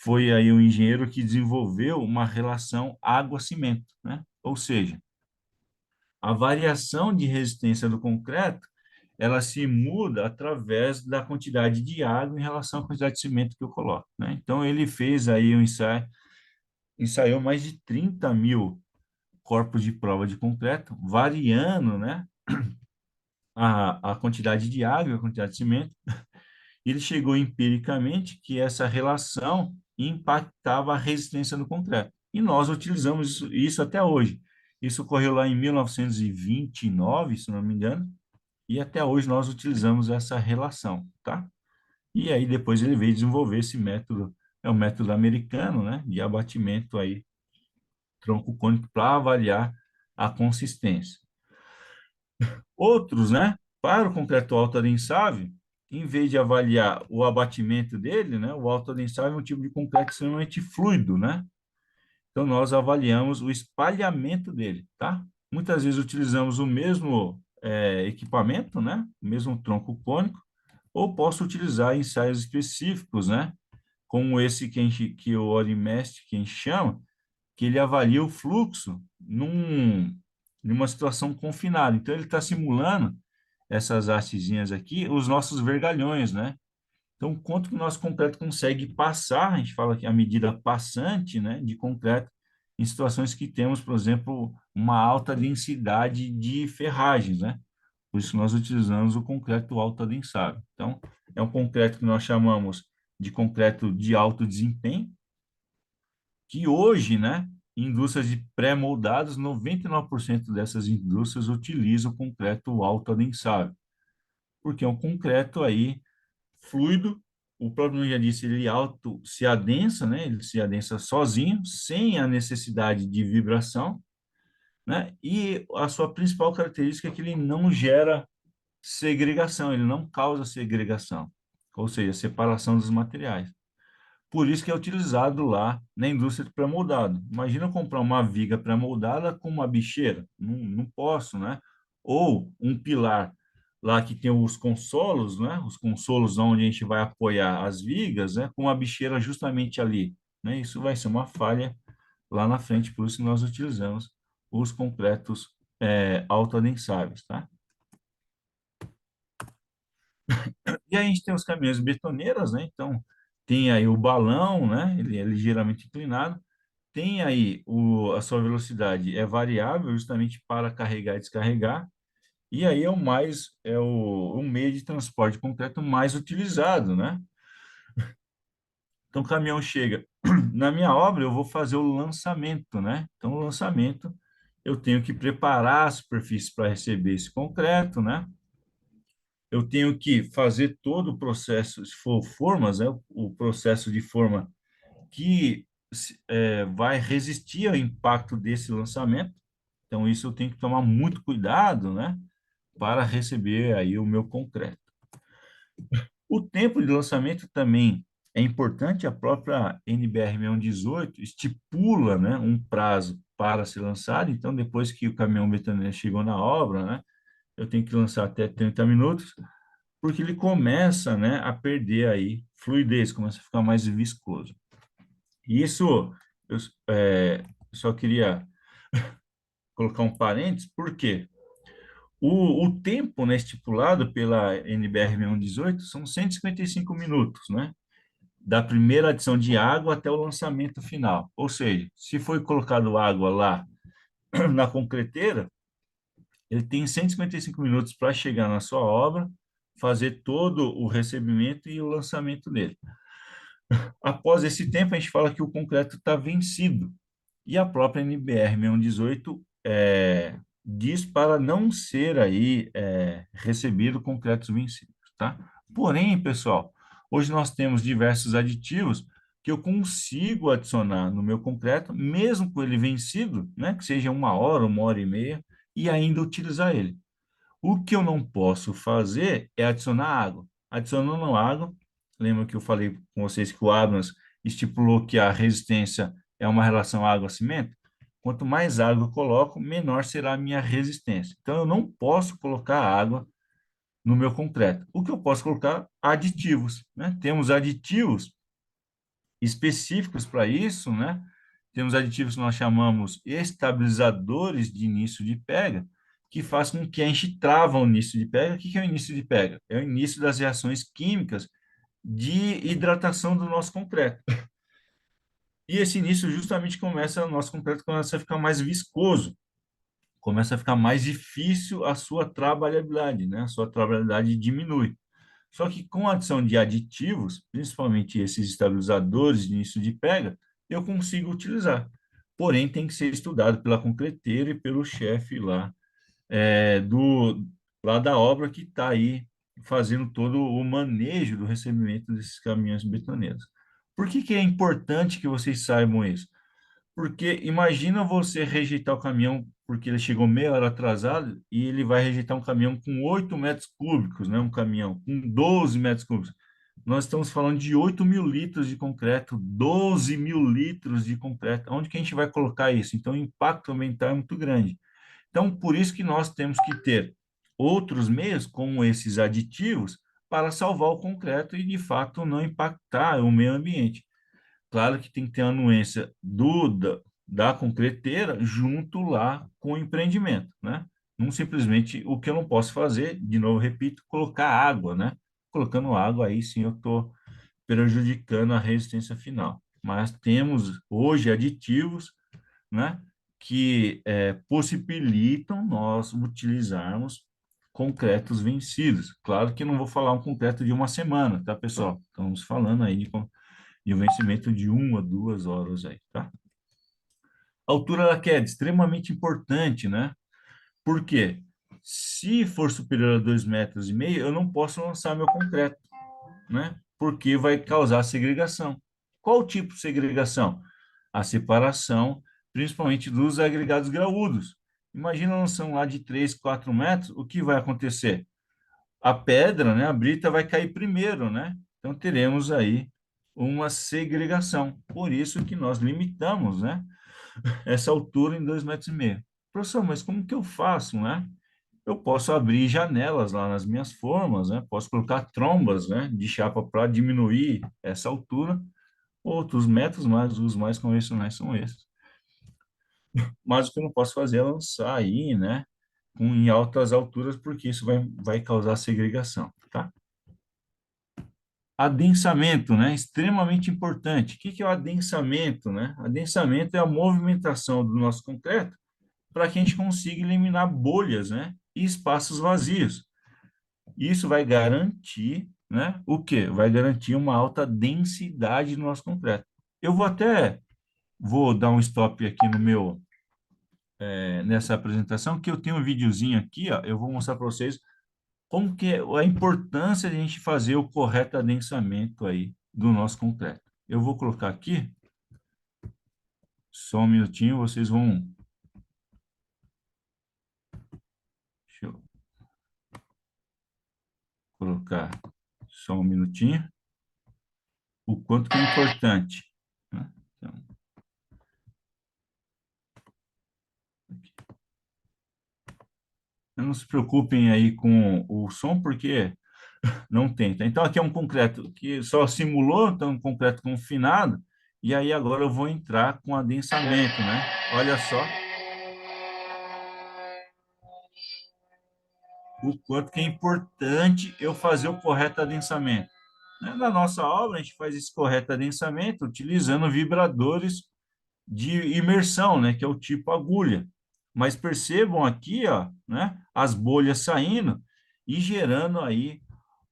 foi aí um engenheiro que desenvolveu uma relação água-cimento, né? Ou seja, a variação de resistência do concreto, ela se muda através da quantidade de água em relação à quantidade de cimento que eu coloco, né? Então, ele fez aí um ensaio, ensaiou mais de 30 mil corpos de prova de concreto, variando, né, a quantidade de água e a quantidade de cimento. E ele chegou empiricamente que essa relação impactava a resistência do concreto. E nós utilizamos isso até hoje. Isso ocorreu lá em 1929, se não me engano, e até hoje nós utilizamos essa relação, tá? E aí depois ele veio desenvolver esse método, é o método americano, né, de abatimento aí, tronco cônico, para avaliar a consistência. Outros, né, para o concreto autoadensável, em vez de avaliar o abatimento dele, né, o autoadensável é um tipo de concreto extremamente fluido, né? Então nós avaliamos o espalhamento dele, tá? Muitas vezes utilizamos o mesmo equipamento, né, o mesmo tronco cônico, ou posso utilizar ensaios específicos, né, como esse que o Orimest, que a gente chama, que ele avalia o fluxo numa situação confinada. Então, ele está simulando essas hastezinhas aqui, os nossos vergalhões, né? Então, quanto que o nosso concreto consegue passar, a gente fala que a medida passante, né, de concreto, em situações que temos, por exemplo, uma alta densidade de ferragens, né? Por isso nós utilizamos o concreto autoadensável. Então, é um concreto que nós chamamos de concreto de alto desempenho, que hoje, né, indústrias de pré-moldados, 99% dessas indústrias utilizam concreto autoadensável, porque é um concreto aí fluido, o próprio nome já disse, ele auto se adensa, né, ele se adensa sozinho, sem a necessidade de vibração, né, e a sua principal característica é que ele não gera segregação, ele não causa segregação, ou seja, separação dos materiais. Por isso que é utilizado lá na indústria de pré-moldado. Imagina eu comprar uma viga pré-moldada com uma bicheira. Não, não posso, né? Ou um pilar lá que tem os consolos, né? Os consolos onde a gente vai apoiar as vigas, né? Com a bicheira justamente ali, né? Isso vai ser uma falha lá na frente, por isso que nós utilizamos os concretos autoadensáveis, tá? E aí a gente tem os caminhões betoneiras, né? Então, tem aí o balão, né? Ele é ligeiramente inclinado. Tem aí a sua velocidade é variável justamente para carregar e descarregar. E aí é o meio de transporte concreto mais utilizado, né? Então, o caminhão chega. Na minha obra, eu vou fazer o lançamento, né? Então, o lançamento, eu tenho que preparar a superfície para receber esse concreto, né? Eu tenho que fazer todo o processo, se for formas, né? O processo de forma que vai resistir ao impacto desse lançamento. Então, isso eu tenho que tomar muito cuidado, né? Para receber aí o meu concreto. O tempo de lançamento também é importante. A própria NBR 18 estipula, né, um prazo para ser lançado. Então, depois que o caminhão betoneiro chegou na obra, né, eu tenho que lançar até 30 minutos, porque ele começa, né, a perder aí fluidez, começa a ficar mais viscoso. E isso, eu só queria colocar um parênteses, por quê? O tempo, né, estipulado pela NBR 18 são 155 minutos, né? Da primeira adição de água até o lançamento final. Ou seja, se foi colocado água lá na concreteira, ele tem 155 minutos para chegar na sua obra, fazer todo o recebimento e o lançamento dele. Após esse tempo, a gente fala que o concreto está vencido. E a própria NBR 618 diz para não ser aí recebido concretos vencidos, tá? Porém, pessoal, hoje nós temos diversos aditivos que eu consigo adicionar no meu concreto, mesmo com ele vencido, né? Que seja 1 hora, 1 hora e meia, e ainda utilizar ele. O que eu não posso fazer é adicionar água. Adicionando água, lembra que eu falei com vocês que o Abrams estipulou que a resistência é uma relação água-cimento? Quanto mais água eu coloco, menor será a minha resistência. Então, eu não posso colocar água no meu concreto. O que eu posso colocar? Aditivos, né? Temos aditivos específicos para isso, né? Temos aditivos que nós chamamos estabilizadores de início de pega, que faz com que a gente trava o início de pega. O que é o início de pega? É o início das reações químicas de hidratação do nosso concreto. E esse início justamente o nosso concreto começa a ficar mais viscoso, começa a ficar mais difícil a sua trabalhabilidade, né? A sua trabalhabilidade diminui. Só que com a adição de aditivos, principalmente esses estabilizadores de início de pega, eu consigo utilizar. Porém, tem que ser estudado pela concreteira e pelo chefe lá, lá da obra que está aí fazendo todo o manejo do recebimento desses caminhões betoneiros. Por que que é importante que vocês saibam isso? Porque imagina você rejeitar o caminhão porque ele chegou meia hora atrasado e ele vai rejeitar um caminhão com 8 metros cúbicos, né? Um caminhão com 12 metros cúbicos. Nós estamos falando de 8 mil litros de concreto, 12 mil litros de concreto. Onde que a gente vai colocar isso? Então, o impacto ambiental é muito grande. Então, por isso que nós temos que ter outros meios, como esses aditivos, para salvar o concreto e, de fato, não impactar o meio ambiente. Claro que tem que ter a anuência da concreteira junto lá com o empreendimento, né? Não simplesmente o que eu não posso fazer, de novo, repito, colocar água, né? Colocando água, aí sim eu estou prejudicando a resistência final. Mas temos hoje aditivos, né? Que possibilitam nós utilizarmos concretos vencidos. Claro que não vou falar um concreto de 1 semana, tá, pessoal? Estamos falando aí de um vencimento de 1 a 2 horas aí, tá? A altura da queda, extremamente importante, né? Por quê? Se for superior a 2,5 metros, eu não posso lançar meu concreto, né? Porque vai causar segregação. Qual tipo de segregação? A separação, principalmente dos agregados graúdos. Imagina lançando lá de 3, 4 metros, o que vai acontecer? A pedra, né, a brita vai cair primeiro, né? Então teremos aí uma segregação. Por isso que nós limitamos, né, essa altura em 2,5 metros. Professor, mas como que eu faço, né? Eu posso abrir janelas lá nas minhas formas, né? Posso colocar trombas, né, de chapa para diminuir essa altura. Outros métodos, mas os mais convencionais são esses. Mas o que eu não posso fazer é lançar aí, né, em altas alturas, porque isso vai causar segregação, tá? adensamento, né? Extremamente importante. O que que é o adensamento, né? Adensamento é a movimentação do nosso concreto para que a gente consiga eliminar bolhas, né? E espaços vazios. Isso vai garantir, né? O quê? Vai garantir uma alta densidade do nosso concreto. Eu vou dar um stop aqui no meu nessa apresentação, que eu tenho um videozinho aqui, ó, eu vou mostrar para vocês como que é a importância de a gente fazer o correto adensamento aí do nosso concreto. Eu vou colocar aqui, só um minutinho, vocês vão... Deixa eu colocar só um minutinho. O quanto que é importante, né? Então, não se preocupem aí com o som, porque não tem, tá? Então, aqui é um concreto que só simulou, então, um concreto confinado, e aí agora eu vou entrar com adensamento, né? Olha só o quanto que é importante eu fazer o correto adensamento. Né? Na nossa obra, a gente faz esse correto adensamento utilizando vibradores de imersão, né? Que é o tipo agulha. Mas percebam aqui, ó, né? As bolhas saindo e gerando aí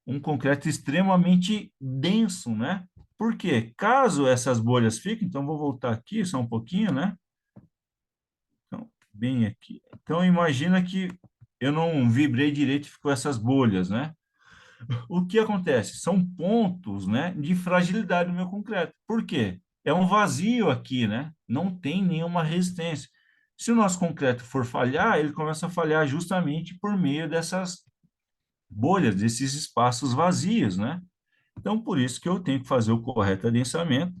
um concreto extremamente denso, né? Por quê? Caso essas bolhas fiquem, então vou voltar aqui só um pouquinho, né? Então, bem aqui. Então, imagina que eu não vibrei direito e ficou essas bolhas, né? O que acontece? São pontos, né, de fragilidade do meu concreto. Por quê? É um vazio aqui, né? Não tem nenhuma resistência. Se o nosso concreto for falhar, ele começa a falhar justamente por meio dessas bolhas, desses espaços vazios, né? Então, por isso que eu tenho que fazer o correto adensamento,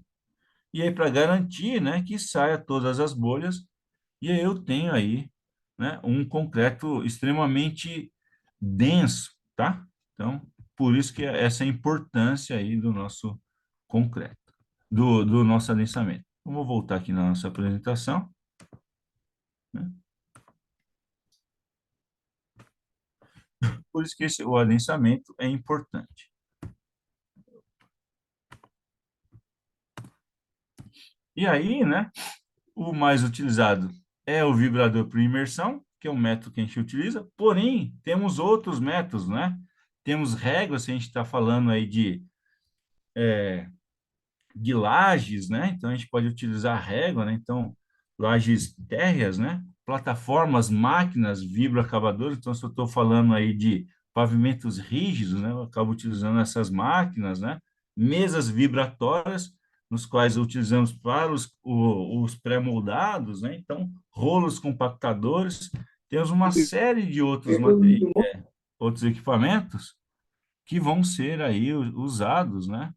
e aí para garantir, né, que saia todas as bolhas, e aí eu tenho aí, né, um concreto extremamente denso, tá? Então, por isso que essa importância aí do nosso concreto, do nosso adensamento. Vamos voltar aqui na nossa apresentação, né? Por isso que o adensamento é importante. E aí, né, o mais utilizado é o vibrador por imersão, que é um método que a gente utiliza, porém, temos outros métodos, né? Temos regras, se a gente está falando aí de lajes, né? Então, a gente pode utilizar régua, né? Então, lajes térreas, né? Plataformas, máquinas, vibroacabadores. Então, se eu estou falando aí de pavimentos rígidos, né? Eu acabo utilizando essas máquinas, né? Mesas vibratórias, nos quais utilizamos para os pré-moldados, né? Então, rolos compactadores. Temos uma série de outros materiais, outros equipamentos que vão ser aí usados, né?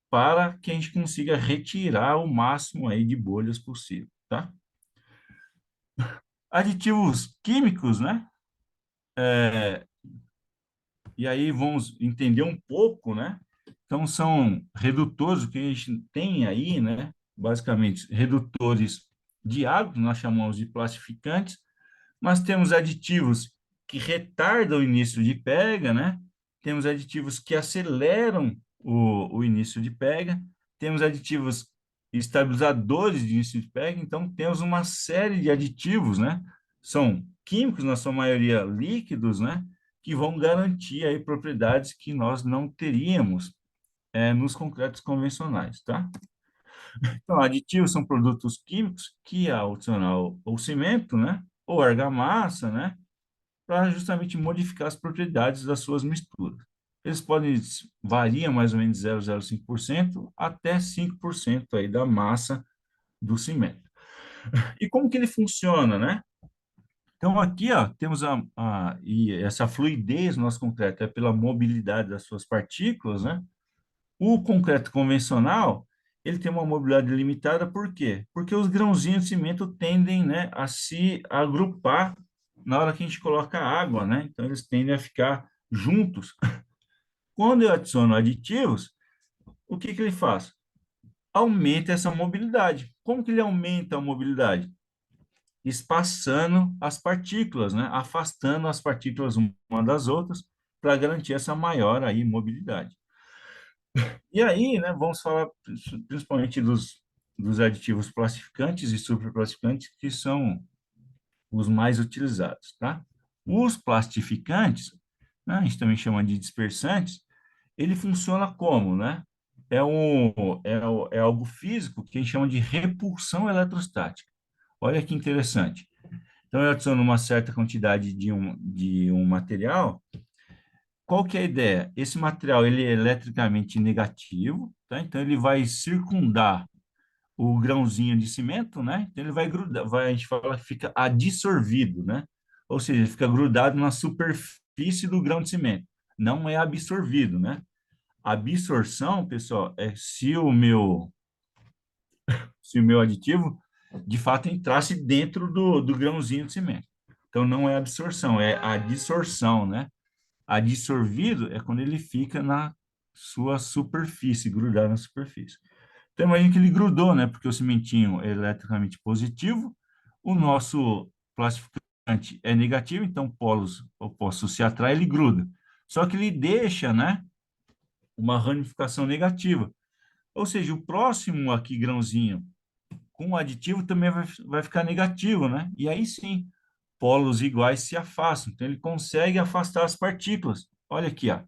Para que a gente consiga retirar o máximo aí de bolhas possível, tá? Aditivos químicos, né? E aí vamos entender um pouco, né? Então, são redutores, o que a gente tem aí, né? Basicamente, redutores de água, que nós chamamos de plastificantes. Nós temos aditivos que retardam o início de pega, né? Temos aditivos que aceleram o início de pega. Temos aditivos estabilizadores de início de pega. Então, temos uma série de aditivos, né? São químicos, na sua maioria líquidos, né? Que vão garantir aí propriedades que nós não teríamos nos concretos convencionais, tá? Então, aditivos são produtos químicos que, ao adicionar o cimento, né? Ou argamassa, né? Para justamente modificar as propriedades das suas misturas. Eles podem variam mais ou menos de 0,05% até 5% aí da massa do cimento. E como que ele funciona, né? Então aqui, ó, temos e essa fluidez no nosso concreto é pela mobilidade das suas partículas, né? O concreto convencional, ele tem uma mobilidade limitada, por quê? Porque os grãozinhos de cimento tendem, né, a se agrupar na hora que a gente coloca água, né? Então, eles tendem a ficar juntos. Quando eu adiciono aditivos, o que que ele faz? Aumenta essa mobilidade. Como que ele aumenta a mobilidade? Espaçando as partículas, né? Afastando as partículas uma das outras para garantir essa maior aí mobilidade. E aí, né, vamos falar principalmente dos aditivos plastificantes e superplastificantes, que são os mais utilizados, tá? Os plastificantes, né, a gente também chama de dispersantes, ele funciona como, né? É algo físico que a gente chama de repulsão eletrostática. Olha que interessante. Então, eu adiciono uma certa quantidade de um material. Qual que é a ideia? Esse material ele é eletricamente negativo, tá? Então, ele vai circundar o grãozinho de cimento, né? Então, ele vai grudar, a gente fala que fica adsorvido, né? Ou seja, ele fica grudado na superfície do grão de cimento. Não é absorvido, né? Absorção, pessoal, é se o meu aditivo de fato entrasse dentro do grãozinho de cimento. Então não é absorção, é a dissorção, né? Adsorvido é quando ele fica na sua superfície, grudado na superfície. Então imagina que ele grudou, né? Porque o cimentinho é eletricamente positivo, o nosso plastificante é negativo, então polos opostos se atraem, ele gruda. Só que ele deixa, né, uma ramificação negativa. Ou seja, o próximo aqui grãozinho com o aditivo também vai ficar negativo, né? E aí sim, polos iguais se afastam. Então ele consegue afastar as partículas. Olha aqui, ó.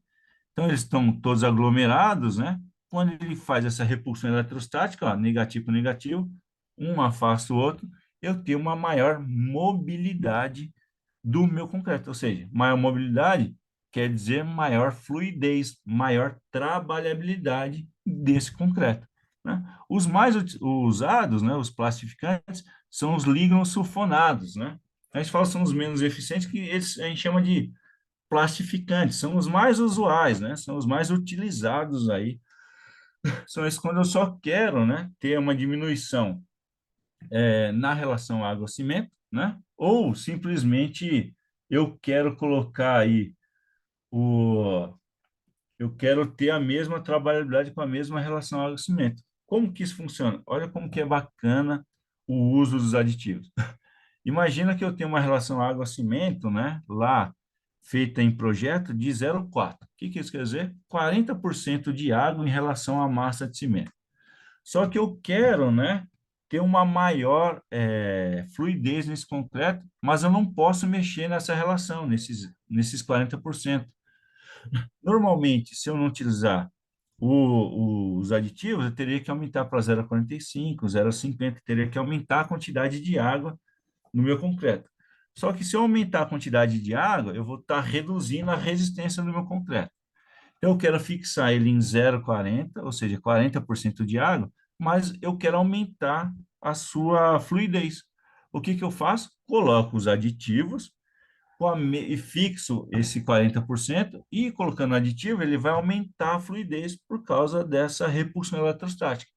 Então eles estão todos aglomerados, né? Quando ele faz essa repulsão eletrostática, ó, negativo com negativo, um afasta o outro, eu tenho uma maior mobilidade do meu concreto. Ou seja, maior mobilidade quer dizer maior fluidez, maior trabalhabilidade desse concreto, né? Os mais usados, né, os plastificantes, são os lignossulfonados, né? A gente fala que são os menos eficientes, que eles, a gente chama de plastificantes, são os mais usuais, né? São os mais utilizados aí. São esses quando eu só quero, né, ter uma diminuição na relação água-cimento, né? Ou simplesmente eu quero colocar aí o eu quero ter a mesma trabalhabilidade com a mesma relação água-cimento. Como que isso funciona? Olha como que é bacana o uso dos aditivos. Imagina que eu tenho uma relação água-cimento, né, lá feita em projeto de 0,4. O que que isso quer dizer? 40% de água em relação à massa de cimento. Só que eu quero, né, ter uma maior fluidez nesse concreto, mas eu não posso mexer nessa relação, nesses 40%. Normalmente, se eu não utilizar os aditivos, eu teria que aumentar para 0,45, 0,50, teria que aumentar a quantidade de água no meu concreto. Só que se eu aumentar a quantidade de água, eu vou estar reduzindo a resistência do meu concreto. Eu quero fixar ele em 0,40, ou seja, 40% de água, mas eu quero aumentar a sua fluidez. O que que eu faço? Coloco os aditivos e fixo esse 40% e colocando aditivo, ele vai aumentar a fluidez por causa dessa repulsão eletrostática.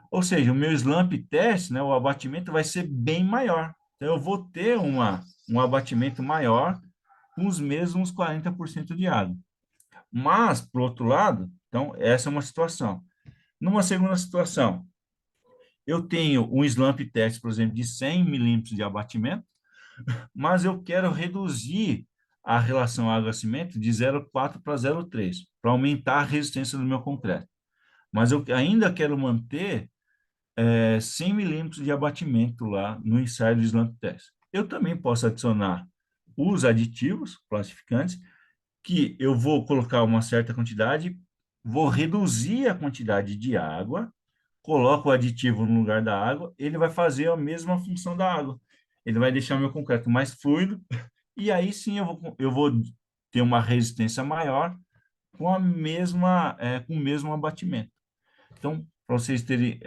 Ou seja, o meu slump test, né, o abatimento vai ser bem maior. Então, eu vou ter um abatimento maior com os mesmos 40% de água. Mas, por outro lado, então, essa é uma situação. Numa segunda situação, eu tenho um slump test, por exemplo, de 100 milímetros de abatimento, mas eu quero reduzir a relação água-cimento de 0,4 para 0,3, para aumentar a resistência do meu concreto. Mas eu ainda quero manter 100 milímetros de abatimento lá no ensaio do Slump Test. Eu também posso adicionar os aditivos plastificantes, que eu vou colocar uma certa quantidade, vou reduzir a quantidade de água, coloco o aditivo no lugar da água, ele vai fazer a mesma função da água. Ele vai deixar meu concreto mais fluido, e aí sim eu vou ter uma resistência maior com o mesmo abatimento. Então, para vocês terem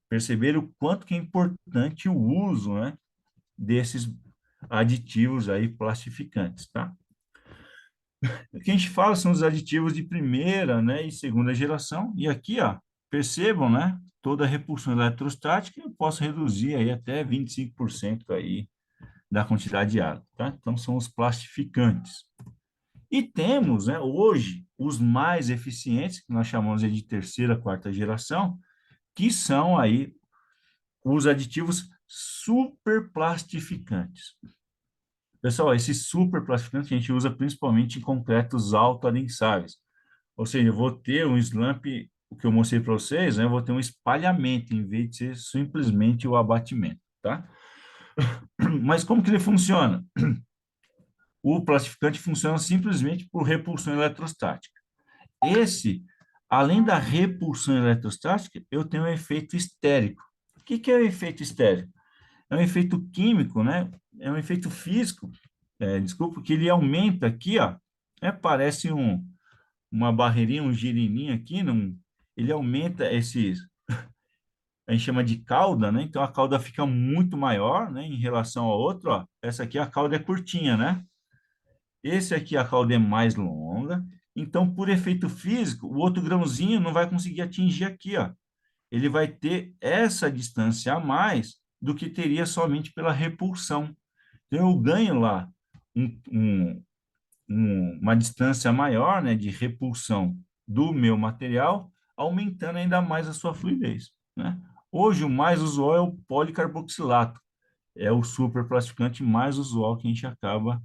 perceber o quanto que é importante o uso, né, desses aditivos aí plastificantes, tá? O que a gente fala são os aditivos de primeira, né, e segunda geração, e aqui, ó, percebam, né, toda a repulsão eletrostática, eu posso reduzir aí até 25% aí da quantidade de água, tá? Então, são os plastificantes. E temos, né, hoje, os mais eficientes, que nós chamamos de terceira, quarta geração, que são aí os aditivos superplastificantes. Pessoal, esses superplastificantes a gente usa principalmente em concretos autoadensáveis. Ou seja, eu vou ter um slump o que eu mostrei para vocês, né, eu vou ter um espalhamento em vez de ser simplesmente o abatimento, tá? Mas como que ele funciona? O plastificante funciona simplesmente por repulsão eletrostática. Esse, além da repulsão eletrostática, eu tenho um efeito estérico. O que que é o efeito estérico? É um efeito químico, né? É um efeito físico, desculpa, que ele aumenta aqui, ó, parece uma barreirinha, um girininho aqui, ele aumenta esses, a gente chama de cauda, né? Então a cauda fica muito maior, né, em relação ao outro, ó. Essa aqui a cauda é curtinha, né? Esse aqui a cauda é mais longa. Então, por efeito físico, o outro grãozinho não vai conseguir atingir aqui, ó. Ele vai ter essa distância a mais do que teria somente pela repulsão. Então, eu ganho lá um, um, uma distância maior, né, de repulsão do meu material, aumentando ainda mais a sua fluidez, né? Hoje, o mais usual é o policarboxilato, é o superplastificante mais usual que a gente acaba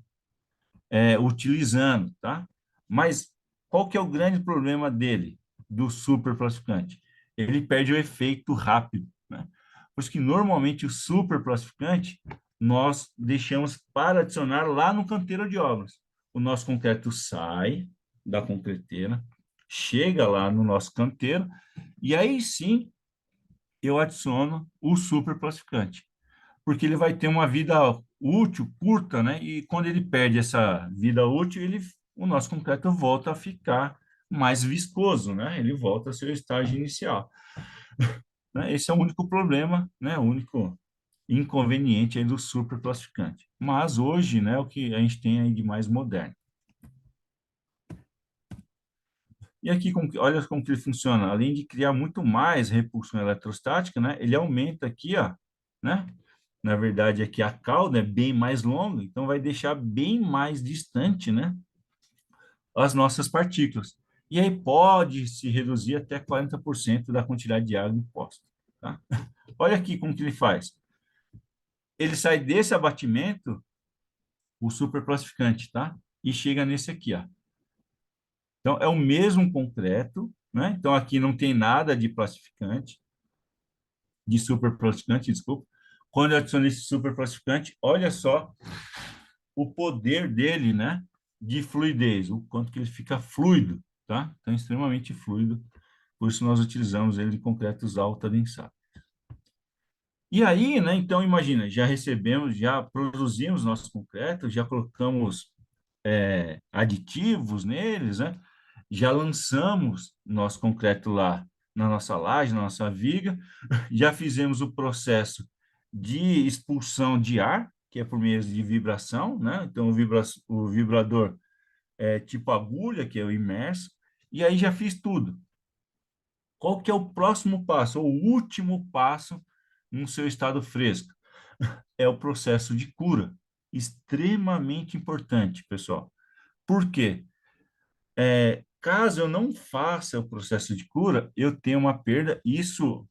utilizando, tá? Mas qual que é o grande problema dele, do superplastificante? Ele perde o efeito rápido, né? Por isso que normalmente o superplastificante nós deixamos para adicionar lá no canteiro de obras. O nosso concreto sai da concreteira, chega lá no nosso canteiro, e aí sim eu adiciono o superplastificante, porque ele vai ter uma vida útil curta, né? E quando ele perde essa vida útil, o nosso concreto volta a ficar mais viscoso, né? Ele volta ao seu estágio inicial, né? Esse é o único problema, né? O único inconveniente aí do superplastificante. Mas hoje, né, o que a gente tem aí de mais moderno. E aqui, olha como que ele funciona. Além de criar muito mais repulsão eletrostática, né, ele aumenta aqui, ó, né? Na verdade, aqui a cauda é bem mais longa, então vai deixar bem mais distante, né, as nossas partículas. E aí pode se reduzir até 40% da quantidade de água imposta, tá? Olha aqui como que ele faz. Ele sai desse abatimento, o superplastificante, tá? E chega nesse aqui, ó. Então, é o mesmo concreto, né? Então, aqui não tem nada de plastificante, de superplastificante, desculpa. Quando eu adiciono esse superplastificante, olha só o poder dele, né? De fluidez, o quanto que ele fica fluido, tá? Então, extremamente fluido. Por isso, nós utilizamos ele de concretos alta densidade. E aí, né? Então, imagina, já recebemos, já produzimos nosso concreto, já colocamos aditivos neles, né? Já lançamos nosso concreto lá na nossa laje, na nossa viga, já fizemos o processo de expulsão de ar, que é por meio de vibração, né? Então, o vibrador é tipo agulha, que é o imerso, e aí já fiz tudo. Qual que é o próximo passo, ou o último passo no seu estado fresco? É o processo de cura, extremamente importante, pessoal. Por quê? Caso eu não faça o processo de cura, eu tenho uma perda, isso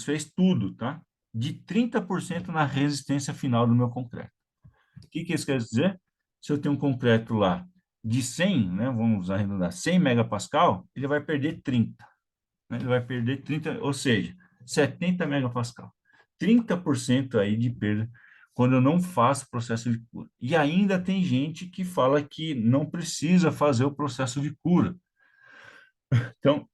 é estudo, tá? De 30% na resistência final do meu concreto. O que que isso quer dizer? Se eu tenho um concreto lá de 100, né, vamos arredondar, 100 megapascal, ele vai perder 30, né? Ele vai perder 30, ou seja, 70 megapascal. 30% aí de perda quando eu não faço o processo de cura. E ainda tem gente que fala que não precisa fazer o processo de cura. Então,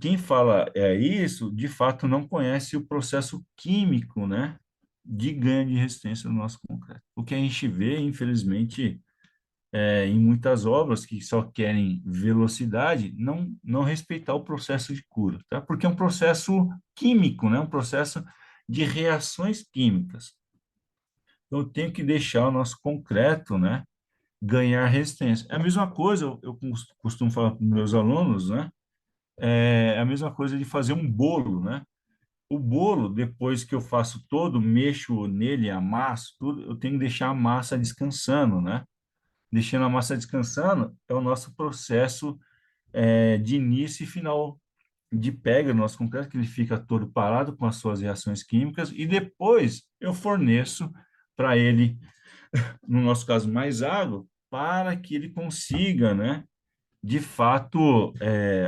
quem fala isso, de fato não conhece o processo químico, né, de ganho de resistência do nosso concreto. O que a gente vê, infelizmente, em muitas obras que só querem velocidade, não respeitar o processo de cura, tá? Porque é um processo químico, né, um processo de reações químicas. Então, eu tenho que deixar o nosso concreto, né, ganhar resistência. É a mesma coisa, eu costumo falar para os meus alunos, né, é a mesma coisa de fazer um bolo, né? O bolo, depois que eu faço todo, mexo nele, amasso tudo, eu tenho que deixar a massa descansando, né? Deixando a massa descansando é o nosso processo de início e final de pega do nosso concreto, que ele fica todo parado com as suas reações químicas, e depois eu forneço para ele, no nosso caso, mais água, para que ele consiga, né, de fato,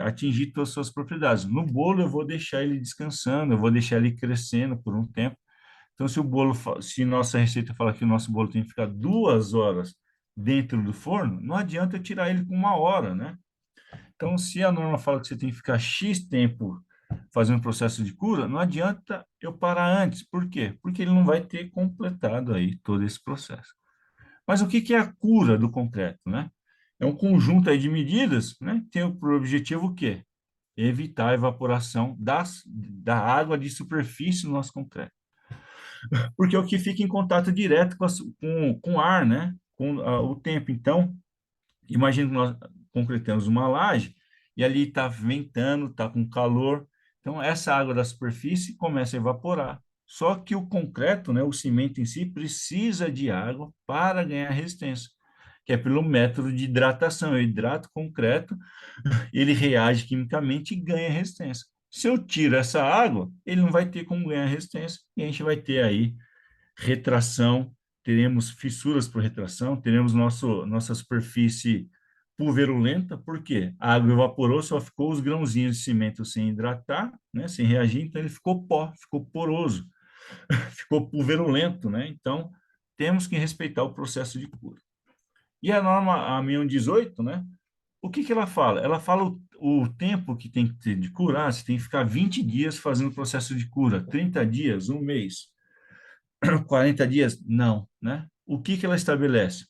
atingir todas as suas propriedades. No bolo, eu vou deixar ele descansando, eu vou deixar ele crescendo por um tempo. Então, se nossa receita fala que o nosso bolo tem que ficar 2 horas dentro do forno, não adianta eu tirar ele com 1 hora, né? Então, se a norma fala que você tem que ficar X tempo fazendo o processo de cura, não adianta eu parar antes. Por quê? Porque ele não vai ter completado aí todo esse processo. Mas o que que é a cura do concreto, né? É um conjunto aí de medidas, né? Que tem por objetivo o quê? Evitar a evaporação da água de superfície do nosso concreto. Porque é o que fica em contato direto com o ar, né? Com o tempo. Então, imagina que nós concretamos uma laje e ali está ventando, está com calor. Então, essa água da superfície começa a evaporar. Só que o concreto, né, o cimento em si, precisa de água para ganhar resistência, que é pelo método de hidratação. Eu hidrato o concreto, ele reage quimicamente e ganha resistência. Se eu tiro essa água, ele não vai ter como ganhar resistência e a gente vai ter aí retração, teremos fissuras por retração, teremos nossa superfície pulverulenta, por quê? A água evaporou, só ficou os grãozinhos de cimento sem hidratar, né, sem reagir, então ele ficou pó, ficou poroso, ficou pulverulento, né? Então, temos que respeitar o processo de cura. E a norma a 1118, né? O que que ela fala? Ela fala o tempo que tem que ter de curar, você tem que ficar 20 dias fazendo o processo de cura, 30 dias, um mês. 40 dias? Não, né? O que que ela estabelece?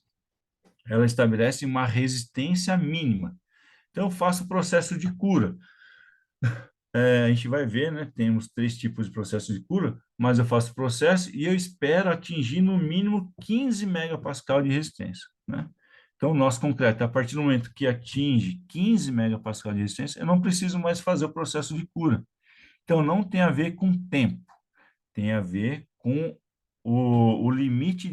Ela estabelece uma resistência mínima. Então, eu faço o processo de cura. A gente vai ver, né? Temos 3 tipos de processo de cura, mas eu faço o processo e eu espero atingir no mínimo 15 megapascal de resistência, né? Então, o nosso concreto, a partir do momento que atinge 15 megapascal de resistência, eu não preciso mais fazer o processo de cura. Então, não tem a ver com tempo, tem a ver com o limite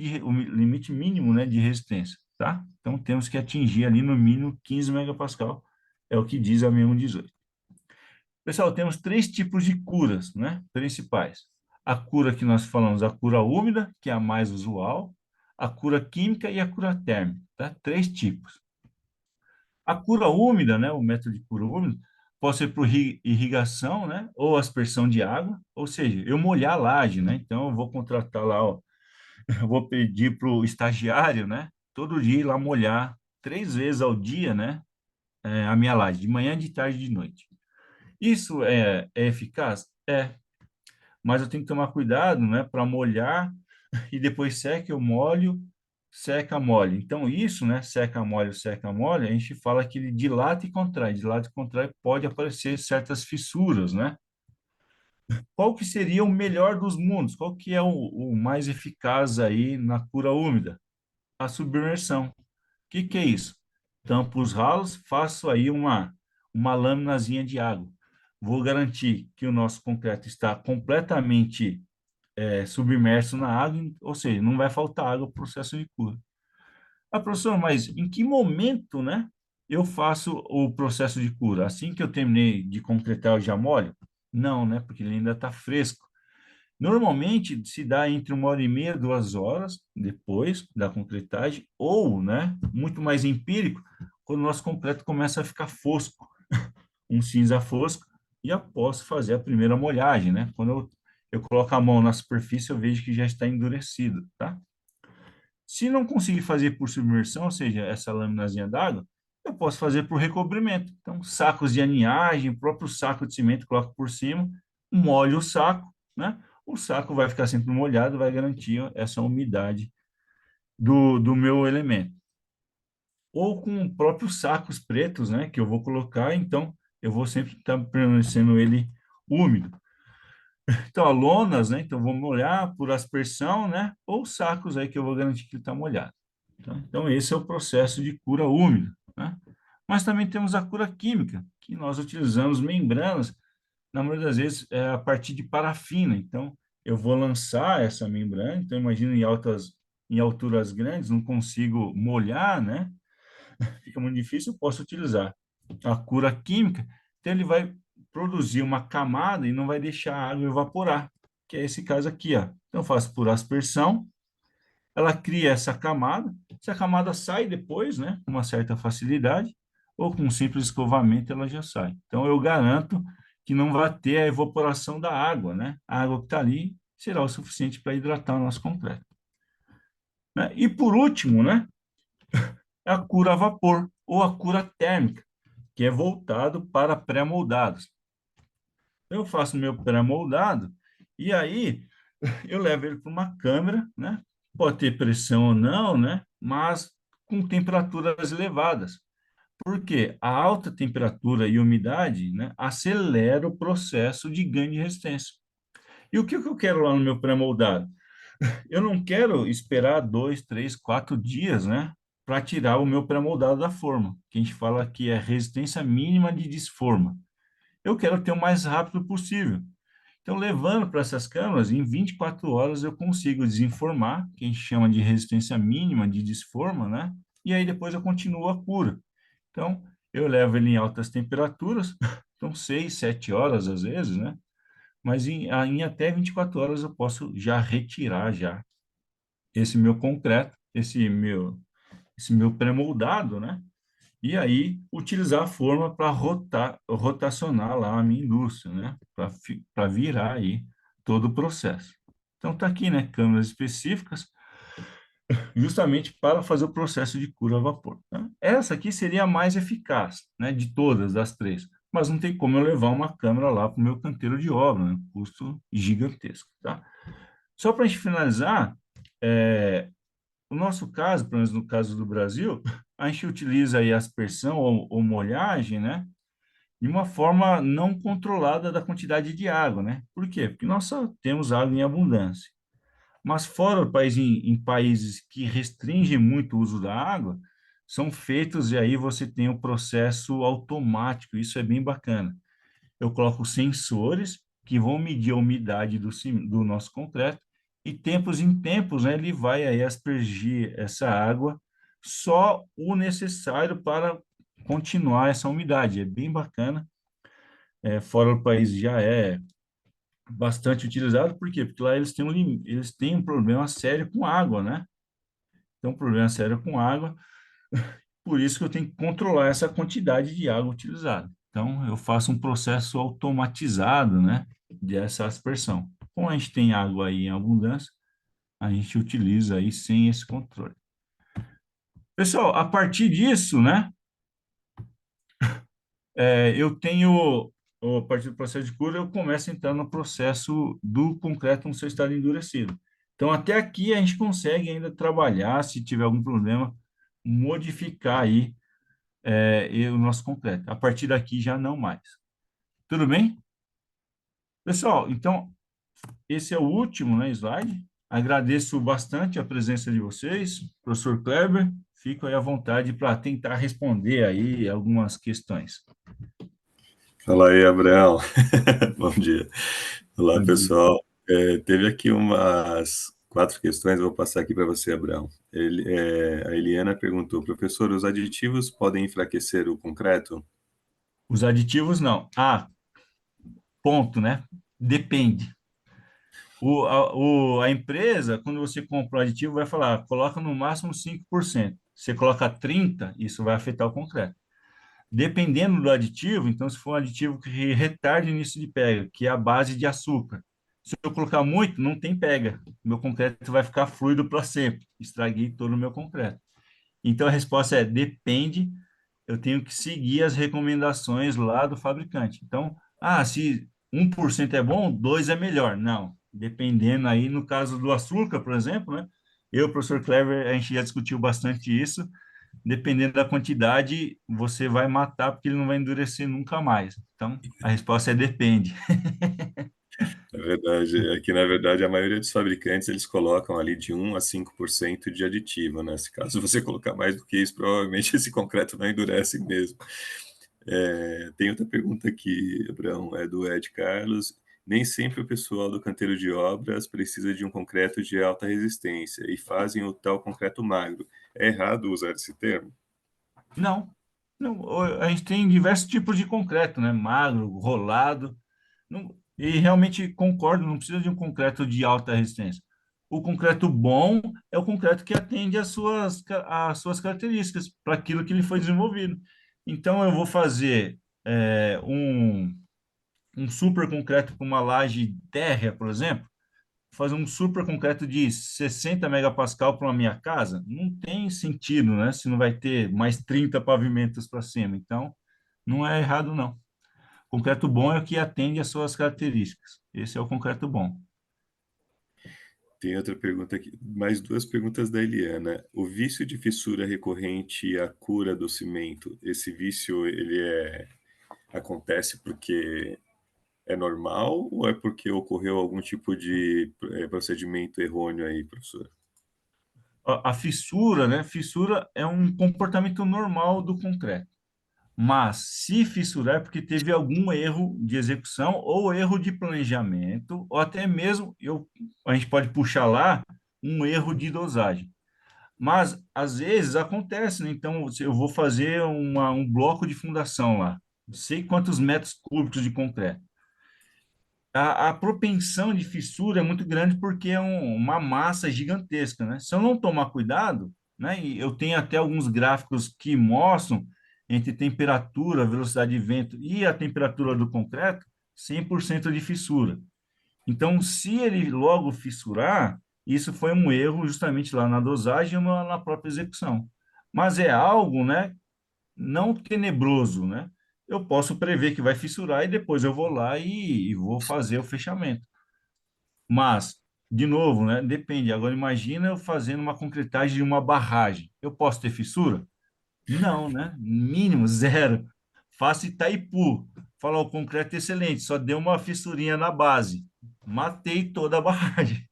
mínimo, né, de resistência, tá? Então, temos que atingir ali no mínimo 15 megapascal, é o que diz a 6118. Pessoal, temos 3 tipos de curas, né, principais. A cura que nós falamos, a cura úmida, que é a mais usual, a cura química e a cura térmica, tá? 3 tipos. A cura úmida, né, o método de cura úmida, pode ser por irrigação, né, ou aspersão de água, ou seja, eu molhar a laje, né? Então, eu vou contratar lá, ó, eu vou pedir para o estagiário, né, todo dia ir lá molhar 3 vezes ao dia, né, a minha laje, de manhã, de tarde e de noite. Isso é eficaz? É, mas eu tenho que tomar cuidado, né, para molhar e depois seca, eu molho, seca, molho. Então, isso, né, seca, molho, a gente fala que ele dilata e contrai. Dilata e contrai, pode aparecer certas fissuras, né? Qual que seria o melhor dos mundos? Qual que é o mais eficaz aí na cura úmida? A submersão. O que é isso? Tampo os ralos, faço aí uma laminazinha de água. Vou garantir que o nosso concreto está completamente submerso na água, ou seja, não vai faltar água para o processo de cura. Ah, professor, mas em que momento, né, eu faço o processo de cura? Assim que eu terminei de concretar, eu já molho? Não, né, porque ele ainda está fresco. Normalmente se dá entre 1 hora e meia, 2 horas depois da concretagem, ou, né, muito mais empírico, quando o nosso concreto começa a ficar fosco, um cinza fosco, e eu posso fazer a primeira molhagem, né? Quando eu coloco a mão na superfície, eu vejo que já está endurecido, tá? Se não conseguir fazer por submersão, ou seja, essa laminazinha d'água, eu posso fazer por recobrimento. Então, sacos de aninhagem, o próprio saco de cimento, coloco por cima, molho o saco, né? O saco vai ficar sempre molhado, vai garantir essa umidade do meu elemento. Ou com próprios sacos pretos, né? Que eu vou colocar, então eu vou sempre estar permanecendo ele úmido. Então, a lonas, né? Então, eu vou molhar por aspersão, né? Ou sacos aí que eu vou garantir que ele está molhado. Tá? Então, esse é o processo de cura úmida, né? Mas também temos a cura química, que nós utilizamos membranas, na maioria das vezes, a partir de parafina. Então, eu vou lançar essa membrana, então, imagina em alturas grandes, não consigo molhar, né? Fica muito difícil, eu posso utilizar a cura química, então ele vai produzir uma camada e não vai deixar a água evaporar, que é esse caso aqui, ó. Então, eu faço por aspersão, ela cria essa camada, se a camada sai depois, né, com uma certa facilidade, ou com um simples escovamento ela já sai. Então, eu garanto que não vai ter a evaporação da água, né? A água que está ali será o suficiente para hidratar o nosso concreto. Né? E por último, né, a cura a vapor ou a cura térmica, que é voltado para pré-moldados. Eu faço meu pré-moldado e aí eu levo ele para uma câmera, né? Pode ter pressão ou não, né? Mas com temperaturas elevadas. Porque a alta temperatura e umidade, né, acelera o processo de ganho de resistência. E o que que eu quero lá no meu pré-moldado? Eu não quero esperar 2, 3, 4 dias, né, para tirar o meu pré-moldado da forma, que a gente fala que é resistência mínima de desforma. Eu quero ter o mais rápido possível. Então, levando para essas câmaras, em 24 horas eu consigo desenformar, que a gente chama de resistência mínima de desforma, né? E aí depois eu continuo a cura. Então, eu levo ele em altas temperaturas, então 6, 7 horas às vezes, né? Mas em até 24 horas eu posso já retirar já esse meu concreto, esse meu pré-moldado, né? E aí utilizar a forma para rotacionar lá a minha indústria, né? Para virar aí todo o processo. Então tá aqui, né? Câmeras específicas, justamente para fazer o processo de cura a vapor. Né? Essa aqui seria a mais eficaz, né? De todas das três. Mas não tem como eu levar uma câmera lá para o meu canteiro de obra, né? Custo gigantesco, tá? Só para a gente finalizar, o nosso caso, pelo menos no caso do Brasil, a gente utiliza aí aspersão ou molhagem, né? De uma forma não controlada da quantidade de água, né? Por quê? Porque nós só temos água em abundância. Mas fora o país, em países que restringem muito o uso da água, são feitos e aí você tem o processo automático. Isso é bem bacana. Eu coloco sensores que vão medir a umidade do nosso concreto e tempos em tempos, né, ele vai aí aspergir essa água só o necessário para continuar essa umidade. É bem bacana. Fora do país já é bastante utilizado, por quê? Porque lá eles têm um problema sério com água, né? Tem um problema sério com água, por isso que eu tenho que controlar essa quantidade de água utilizada. Então, eu faço um processo automatizado, né, dessa aspersão. Como a gente tem água aí em abundância, a gente utiliza aí sem esse controle. Pessoal, a partir disso, né, eu tenho, a partir do processo de cura, eu começo a entrar no processo do concreto no seu estado endurecido. Então, até aqui a gente consegue ainda trabalhar, se tiver algum problema, modificar aí e o nosso concreto. A partir daqui já não mais. Tudo bem? Pessoal, então, esse é o último, né, slide. Agradeço bastante a presença de vocês, professor Kleber. Fico aí à vontade para tentar responder aí algumas questões. Fala aí, Abraão. Bom dia. Olá, Bom dia. pessoal. Teve aqui umas 4 questões, eu vou passar aqui para você, Abraão. A Eliana perguntou, professor, os aditivos podem enfraquecer o concreto? Os aditivos, não. Ah, ponto, né? Depende. A empresa, quando você compra o aditivo, vai falar, coloca no máximo 5%. Você coloca 30%, isso vai afetar o concreto. Dependendo do aditivo, então, se for um aditivo que retarde o início de pega, que é a base de açúcar, se eu colocar muito, não tem pega. Meu concreto vai ficar fluido para sempre. Estraguei todo o meu concreto. Então, a resposta é depende. Eu tenho que seguir as recomendações lá do fabricante. Então, se 1% é bom, 2 é melhor. Não. Dependendo aí, no caso do açúcar, por exemplo, né? Eu, professor Clever, a gente já discutiu bastante isso, dependendo da quantidade, você vai matar porque ele não vai endurecer nunca mais. Então, a resposta é depende. É verdade, é que na verdade a maioria dos fabricantes eles colocam ali de 1 a 5% de aditivo, né? Se caso você colocar mais do que isso, provavelmente esse concreto não endurece mesmo. Tem outra pergunta aqui, Abraão, é do Ed Carlos. Nem sempre o pessoal do canteiro de obras precisa de um concreto de alta resistência e fazem o tal concreto magro. É errado usar esse termo? Não, não, a gente tem diversos tipos de concreto, né? Magro, rolado. E realmente concordo, não precisa de um concreto de alta resistência. O concreto bom é o concreto que atende às suas características, para aquilo que ele foi desenvolvido. Então, eu vou fazer um super concreto com uma laje térrea, por exemplo, fazer um super concreto de 60 megapascal para a minha casa, não tem sentido, né? Se não vai ter mais 30 pavimentos para cima. Então, não é errado, não. Concreto bom é o que atende às suas características. Esse é o concreto bom. Tem outra pergunta aqui, mais duas perguntas da Eliana. O vício de fissura recorrente e a cura do cimento, esse vício acontece porque é normal ou é porque ocorreu algum tipo de procedimento errôneo aí, professor? A fissura, né? Fissura é um comportamento normal do concreto. Mas se fissurar é porque teve algum erro de execução ou erro de planejamento, ou até mesmo a gente pode puxar lá um erro de dosagem. Mas às vezes acontece, né? Então se eu vou fazer um bloco de fundação lá, não sei quantos metros cúbicos de concreto. A propensão de fissura é muito grande porque é uma massa gigantesca, né? Se eu não tomar cuidado, né? E eu tenho até alguns gráficos que mostram entre temperatura, velocidade de vento e a temperatura do concreto, 100% de fissura. Então, se ele logo fissurar, isso foi um erro justamente lá na dosagem ou na própria execução. Mas é algo, né, não tenebroso, né? Eu posso prever que vai fissurar e depois eu vou lá e vou fazer o fechamento. Mas, de novo, né, depende. Agora, imagina eu fazendo uma concretagem de uma barragem. Eu posso ter fissura? Não, né? Mínimo, zero. Faço Itaipu. Fala, o concreto é excelente, só deu uma fissurinha na base. Matei toda a barragem.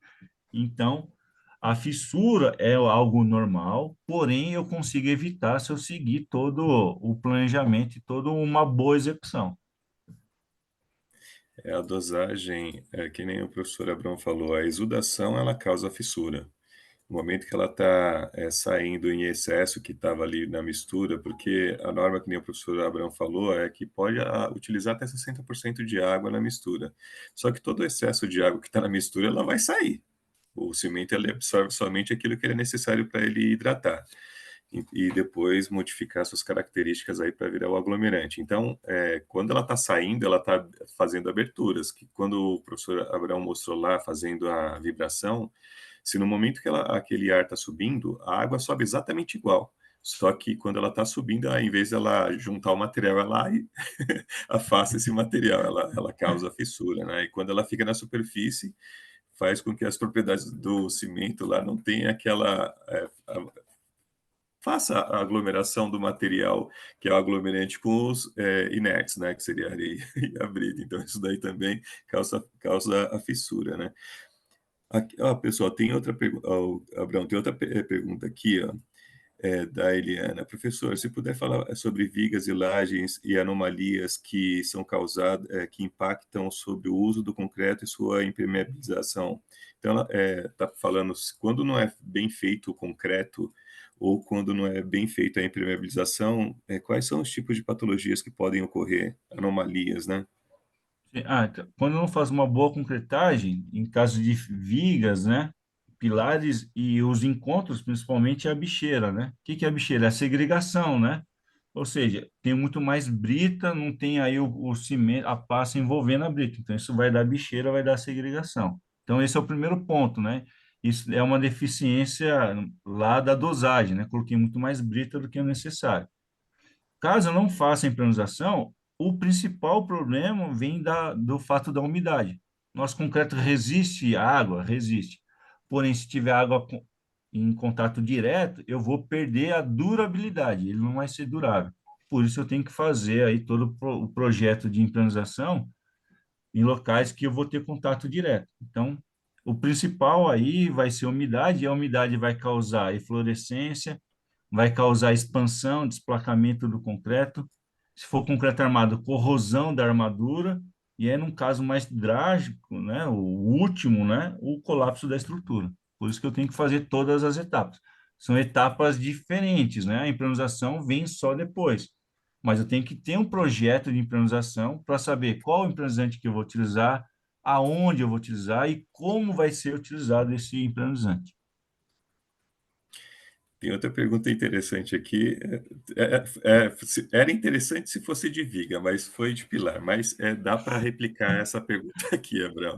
Então, a fissura é algo normal, porém eu consigo evitar se eu seguir todo o planejamento e toda uma boa execução. É a dosagem, que nem o professor Abrão falou, a exudação ela causa fissura. No momento que ela está saindo em excesso, que estava ali na mistura, porque a norma que nem o professor Abrão falou é que pode utilizar até 60% de água na mistura. Só que todo o excesso de água que está na mistura, ela vai sair. O cimento ele absorve somente aquilo que é necessário para ele hidratar e depois modificar suas características aí para virar o aglomerante. Então, quando ela está saindo, ela está fazendo aberturas, que quando o professor Abraão mostrou lá, fazendo a vibração, se no momento que aquele ar está subindo, a água sobe exatamente igual. Só que quando ela está subindo, ao invés dela juntar o material, ela afasta esse material, ela causa fissura, né? E quando ela fica na superfície, faz com que as propriedades do cimento lá não tenha aquela faça a aglomeração do material, que é o aglomerante com os inertes, né, que seria a areia e a brita. Então, isso daí também causa a fissura, né? Aqui, ó, pessoal, tem outra pergunta, Abraão, tem outra pergunta aqui, ó, da Eliana. Professor, se puder falar sobre vigas e lajes e anomalias que são causadas, que impactam sobre o uso do concreto e sua impermeabilização. Então, ela está falando, quando não é bem feito o concreto ou quando não é bem feita a impermeabilização, quais são os tipos de patologias que podem ocorrer, anomalias, né? Então, quando eu não faço uma boa concretagem, em caso de vigas, né, pilares e os encontros, principalmente a bicheira, né? O que que é a bicheira? É a segregação, né? Ou seja, tem muito mais brita, não tem aí o cimento, a passa envolvendo a brita. Então, isso vai dar bicheira, vai dar segregação. Então, esse é o primeiro ponto, né? Isso é uma deficiência lá da dosagem, né? Coloquei muito mais brita do que o necessário. Caso eu não faça a impermeabilização, o principal problema vem do fato da umidade. Nosso concreto resiste à água? Resiste. Porém, se tiver água em contato direto, eu vou perder a durabilidade, ele não vai ser durável. Por isso, eu tenho que fazer aí todo o projeto de impermeabilização em locais que eu vou ter contato direto. Então, o principal aí vai ser a umidade, e a umidade vai causar eflorescência, vai causar expansão, desplacamento do concreto. Se for concreto armado, corrosão da armadura, e é num caso mais drástico, né, o último, né, o colapso da estrutura. Por isso que eu tenho que fazer todas as etapas. São etapas diferentes, né? A impermeabilização vem só depois. Mas eu tenho que ter um projeto de impermeabilização para saber qual impermeabilizante que eu vou utilizar, aonde eu vou utilizar e como vai ser utilizado esse impermeabilizante. Tem outra pergunta interessante aqui. Era interessante se fosse de viga, mas foi de pilar. Mas dá para replicar essa pergunta aqui, Abraão.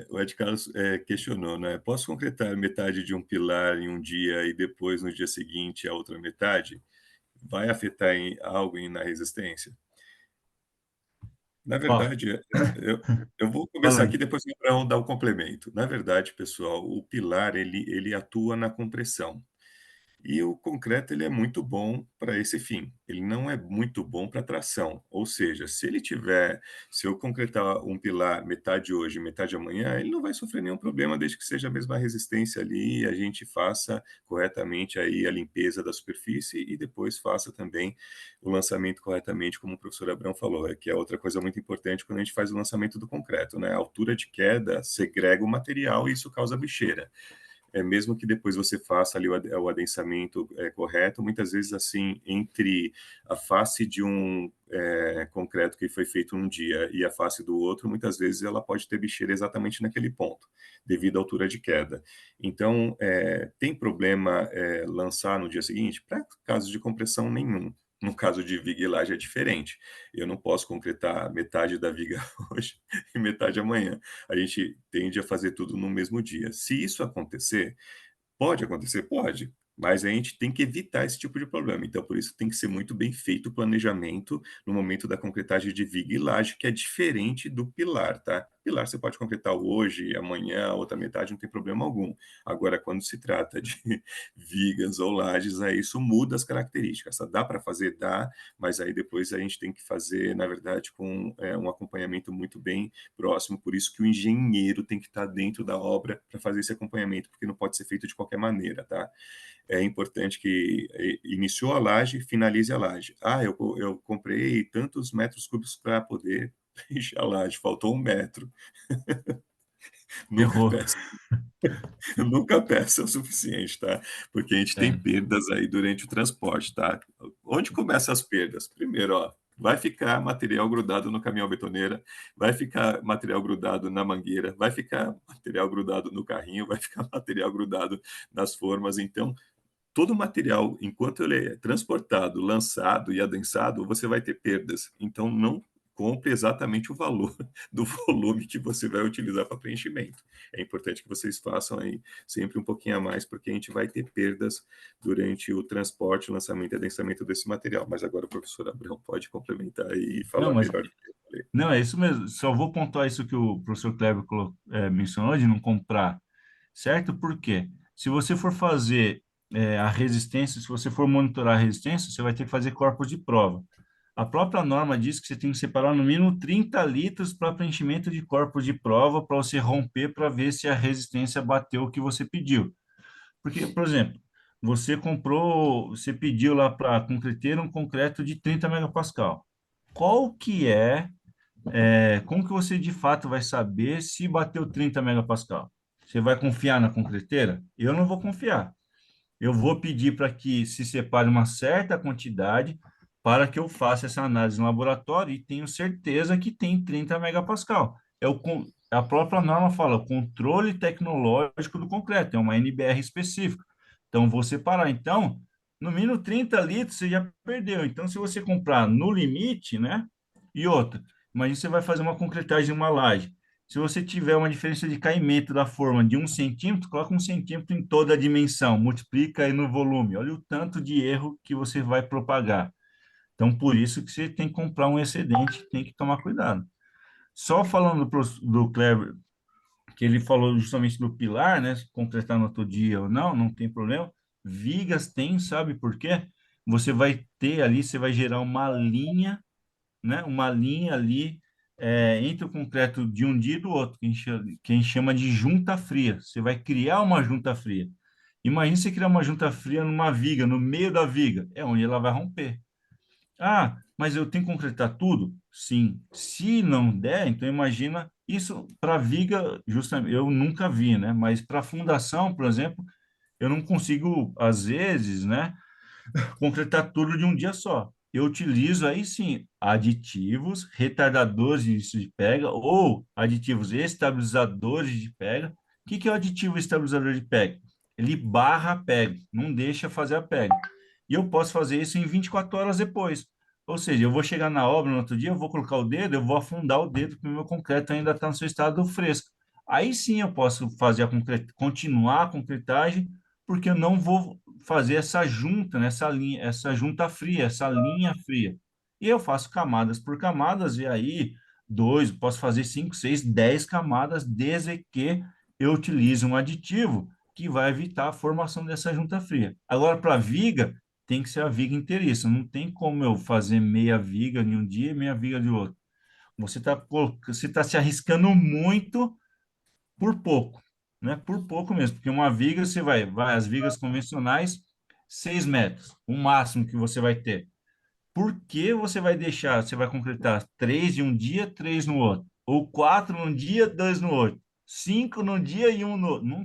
O Ed Carlos questionou, né? Posso concretar metade de um pilar em um dia e depois, no dia seguinte, a outra metade? Vai afetar na resistência? Na Ó, verdade, eu vou fala começar aí. aqui, depois o Abraão dá o complemento. Na verdade, pessoal, o pilar ele atua na compressão. E o concreto ele é muito bom para esse fim. Ele não é muito bom para tração. Ou seja, se eu concretar um pilar metade hoje, metade amanhã, ele não vai sofrer nenhum problema desde que seja a mesma resistência ali e a gente faça corretamente aí a limpeza da superfície e depois faça também o lançamento corretamente, como o professor Abrão falou, que é outra coisa muito importante quando a gente faz o lançamento do concreto, né? A altura de queda segrega o material e isso causa bicheira. Mesmo que depois você faça ali o adensamento correto, muitas vezes assim, entre a face de um concreto que foi feito um dia e a face do outro, muitas vezes ela pode ter bicheira exatamente naquele ponto, devido à altura de queda. Então, tem problema lançar no dia seguinte? Para casos de compressão, nenhum. No caso de viga e laje é diferente. Eu não posso concretar metade da viga hoje e metade amanhã. A gente tende a fazer tudo no mesmo dia. Se isso acontecer, pode acontecer? Pode. Mas a gente tem que evitar esse tipo de problema. Então, por isso, tem que ser muito bem feito o planejamento no momento da concretagem de viga e laje, que é diferente do pilar, tá? Pilar você pode concretar hoje, amanhã, a outra metade, não tem problema algum. Agora, quando se trata de vigas ou lajes, aí isso muda as características. Tá? Dá para fazer? Dá, mas aí depois a gente tem que fazer, na verdade, com um acompanhamento muito bem próximo. Por isso que o engenheiro tem que estar dentro da obra para fazer esse acompanhamento, porque não pode ser feito de qualquer maneira, tá? É importante que iniciou a laje, finalize a laje. Ah, eu comprei tantos metros cúbicos para poder preencher a laje, faltou 1 metro. Nunca Errou. peça, nunca peça o suficiente, tá? Porque a gente tem É, perdas aí durante o transporte, tá? Onde começam as perdas? Primeiro, ó, vai ficar material grudado no caminhão betoneira, vai ficar material grudado na mangueira, vai ficar material grudado no carrinho, vai ficar material grudado nas formas. Então, todo o material, enquanto ele é transportado, lançado e adensado, você vai ter perdas. Então, não compre exatamente o valor do volume que você vai utilizar para preenchimento. É importante que vocês façam aí sempre um pouquinho a mais, porque a gente vai ter perdas durante o transporte, lançamento e adensamento desse material. Mas agora o professor Abrão pode complementar e não, falar mas melhor do que eu falei. não, é isso mesmo. Só vou pontuar isso que o professor Kleber mencionou, de não comprar, certo? Por quê? Se você for fazer a resistência, se você for monitorar a resistência, você vai ter que fazer corpos de prova. A própria norma diz que você tem que separar no mínimo 30 litros para preenchimento de corpos de prova para você romper para ver se a resistência bateu o que você pediu. Porque, por exemplo, você pediu lá para concreteiro um concreto de 30 megapascal. Qual que como que você de fato vai saber se bateu 30 megapascal? Você vai confiar na concreteira? Eu não vou confiar. Eu vou pedir para que se separe uma certa quantidade para que eu faça essa análise no laboratório e tenho certeza que tem 30 megapascal. A própria norma fala, o controle tecnológico do concreto, é uma NBR específica. Então, vou separar. Então, no mínimo 30 litros você já perdeu. Então, se você comprar no limite, né? E outra, imagina você vai fazer uma concretagem em uma laje. Se você tiver uma diferença de caimento da forma de 1 centímetro, coloca 1 centímetro em toda a dimensão, multiplica aí no volume. Olha o tanto de erro que você vai propagar. Então, por isso que você tem que comprar um excedente, tem que tomar cuidado. Só falando do Kleber, que ele falou justamente do pilar, né? Se completar no outro dia ou não, não tem problema. Vigas tem, sabe por quê? Você vai ter ali, você vai gerar uma linha, né? Uma linha ali entre o concreto de um dia e do outro, que a gente chama de junta fria. Você vai criar uma junta fria. Imagina você criar uma junta fria numa viga, no meio da viga, é onde ela vai romper. Ah, mas eu tenho que concretar tudo? Sim. Se não der, então imagina isso para viga, justamente, eu nunca vi, né? Mas para fundação, por exemplo, eu não consigo, às vezes, né? Concretar tudo de um dia só. Eu utilizo aí sim aditivos, retardadores de pega ou aditivos estabilizadores de pega. O que é o aditivo estabilizador de pega? ele barra a peg, não deixa fazer a peg. E eu posso fazer isso em 24 horas depois. Ou seja, eu vou chegar na obra no outro dia, eu vou colocar o dedo, eu vou afundar o dedo, porque o meu concreto ainda está no seu estado fresco. Aí sim eu posso fazer continuar a concretagem, porque eu não vou fazer essa junta, né, essa linha, essa junta fria, essa linha fria. E eu faço camadas por camadas, e aí dois, posso fazer 5, 6, 10 camadas, desde que eu utilize um aditivo que vai evitar a formação dessa junta fria. Agora, para viga, tem que ser a viga inteiriça. Não tem como eu fazer meia viga de um dia e meia viga de outro. Você tá se arriscando muito por pouco, né? Por pouco mesmo, porque uma viga vai as vigas convencionais, 6 metros, o máximo que você vai ter. Por que você vai deixar, você vai concretar três de um dia, três no outro? Ou quatro num dia, dois no outro? Cinco num dia e um no outro? Não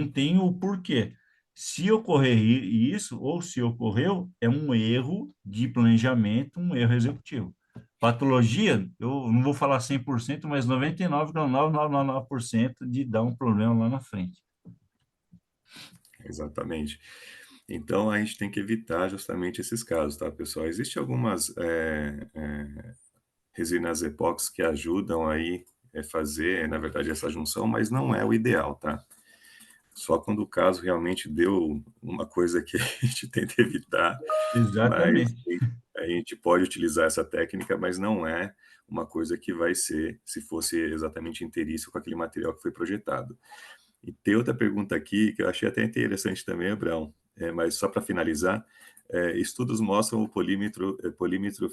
tenho o porquê. Se ocorrer isso, ou se ocorreu, é um erro de planejamento, um erro executivo. Patologia, eu não vou falar 100%, mas 99,9999% de dar um problema lá na frente. Exatamente. Então, a gente tem que evitar justamente esses casos, tá, pessoal? Existem algumas resinas epóxi que ajudam aí fazer, na verdade, essa junção, mas não é o ideal, tá? Só quando o caso realmente deu uma coisa que a gente tenta evitar, mas Exatamente. a gente pode utilizar essa técnica, mas não é uma coisa que vai ser se fosse exatamente inteiriço com aquele material que foi projetado. E tem outra pergunta aqui que eu achei até interessante também, Abraão, mas só para finalizar, estudos mostram o polímetro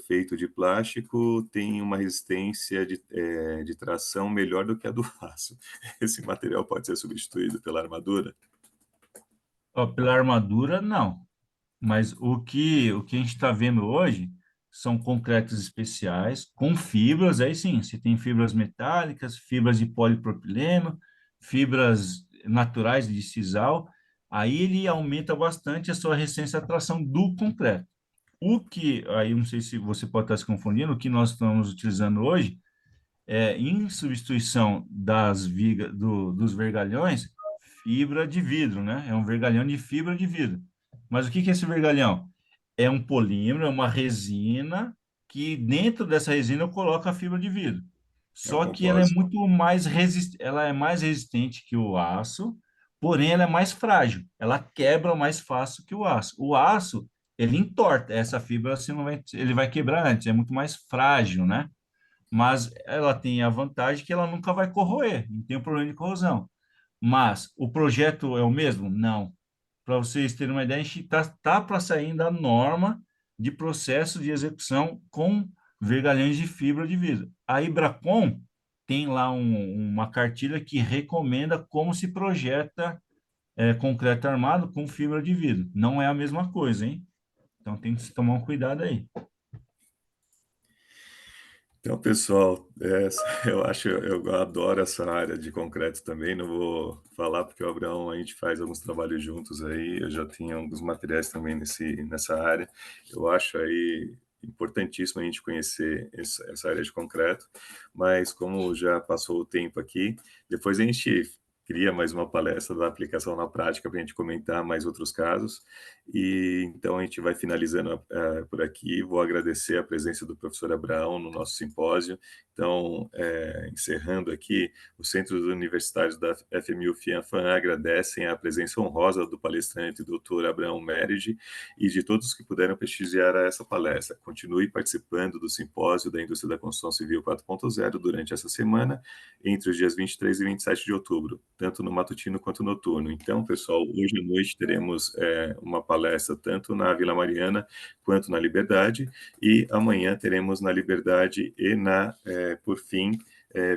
feito de plástico tem uma resistência de tração melhor do que a do aço. Esse material pode ser substituído pela armadura? Ó, pela armadura, não. Mas o que a gente está vendo hoje são concretos especiais com fibras, aí sim, você tem fibras metálicas, fibras de polipropileno, fibras naturais de sisal, aí ele aumenta bastante a sua resistência à tração do concreto. Aí não sei se você pode estar se confundindo, o que nós estamos utilizando hoje em substituição das vigas, dos vergalhões, fibra de vidro, né? É um vergalhão de fibra de vidro. Mas o que que é esse vergalhão? É um polímero, é uma resina que dentro dessa resina eu coloco a fibra de vidro. É um Só que ela é compósito. muito mais ela é mais resistente que o aço, porém ela é mais frágil. Ela quebra mais fácil que o aço. O aço, ele entorta, essa fibra você não vai, ele vai quebrar antes, é muito mais frágil, né? Mas ela tem a vantagem que ela nunca vai corroer, não tem um problema de corrosão. Mas o projeto é o mesmo? Não. Para vocês terem uma ideia, a gente tá para sair da norma de processo de execução com vergalhões de fibra de vidro. A Ibracon tem lá uma cartilha que recomenda como se projeta concreto armado com fibra de vidro. Não é a mesma coisa, hein? Então tem que se tomar um cuidado aí. Então, pessoal, eu acho, eu adoro essa área de concreto também. Não vou falar porque o Abraão a gente faz alguns trabalhos juntos aí. Eu já tinha alguns materiais também nessa área. Eu acho aí importantíssimo a gente conhecer essa área de concreto. Mas como já passou o tempo aqui, depois a gente cria mais uma palestra da aplicação na prática para a gente comentar mais outros casos. E então a gente vai finalizando por aqui. Vou agradecer a presença do professor Abraão no nosso simpósio. Então, encerrando aqui, os centros universitários da FMU Fianfan agradecem a presença honrosa do palestrante doutor Abraão Meridi e de todos que puderam prestigiar essa palestra. Continue participando do simpósio da Indústria da Construção Civil 4.0 durante essa semana, entre os dias 23 e 27 de outubro, tanto no matutino quanto no noturno. Então, pessoal, hoje à noite teremos uma palestra tanto na Vila Mariana quanto na Liberdade, e amanhã teremos na Liberdade e por fim,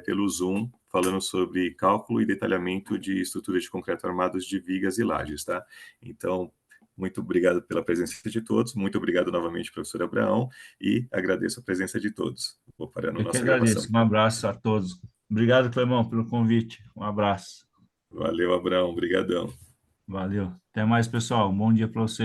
pelo Zoom, falando sobre cálculo e detalhamento de estruturas de concreto armados de vigas e lajes, tá? Então, muito obrigado pela presença de todos, muito obrigado novamente, professor Abraão, e agradeço a presença de todos. Vou parando a Eu que nossa gravação. agradeço. Um abraço a todos. Obrigado, Clemão, pelo convite. Um abraço. Valeu, Abraão, brigadão. Valeu. Até mais, pessoal. Um bom dia para vocês.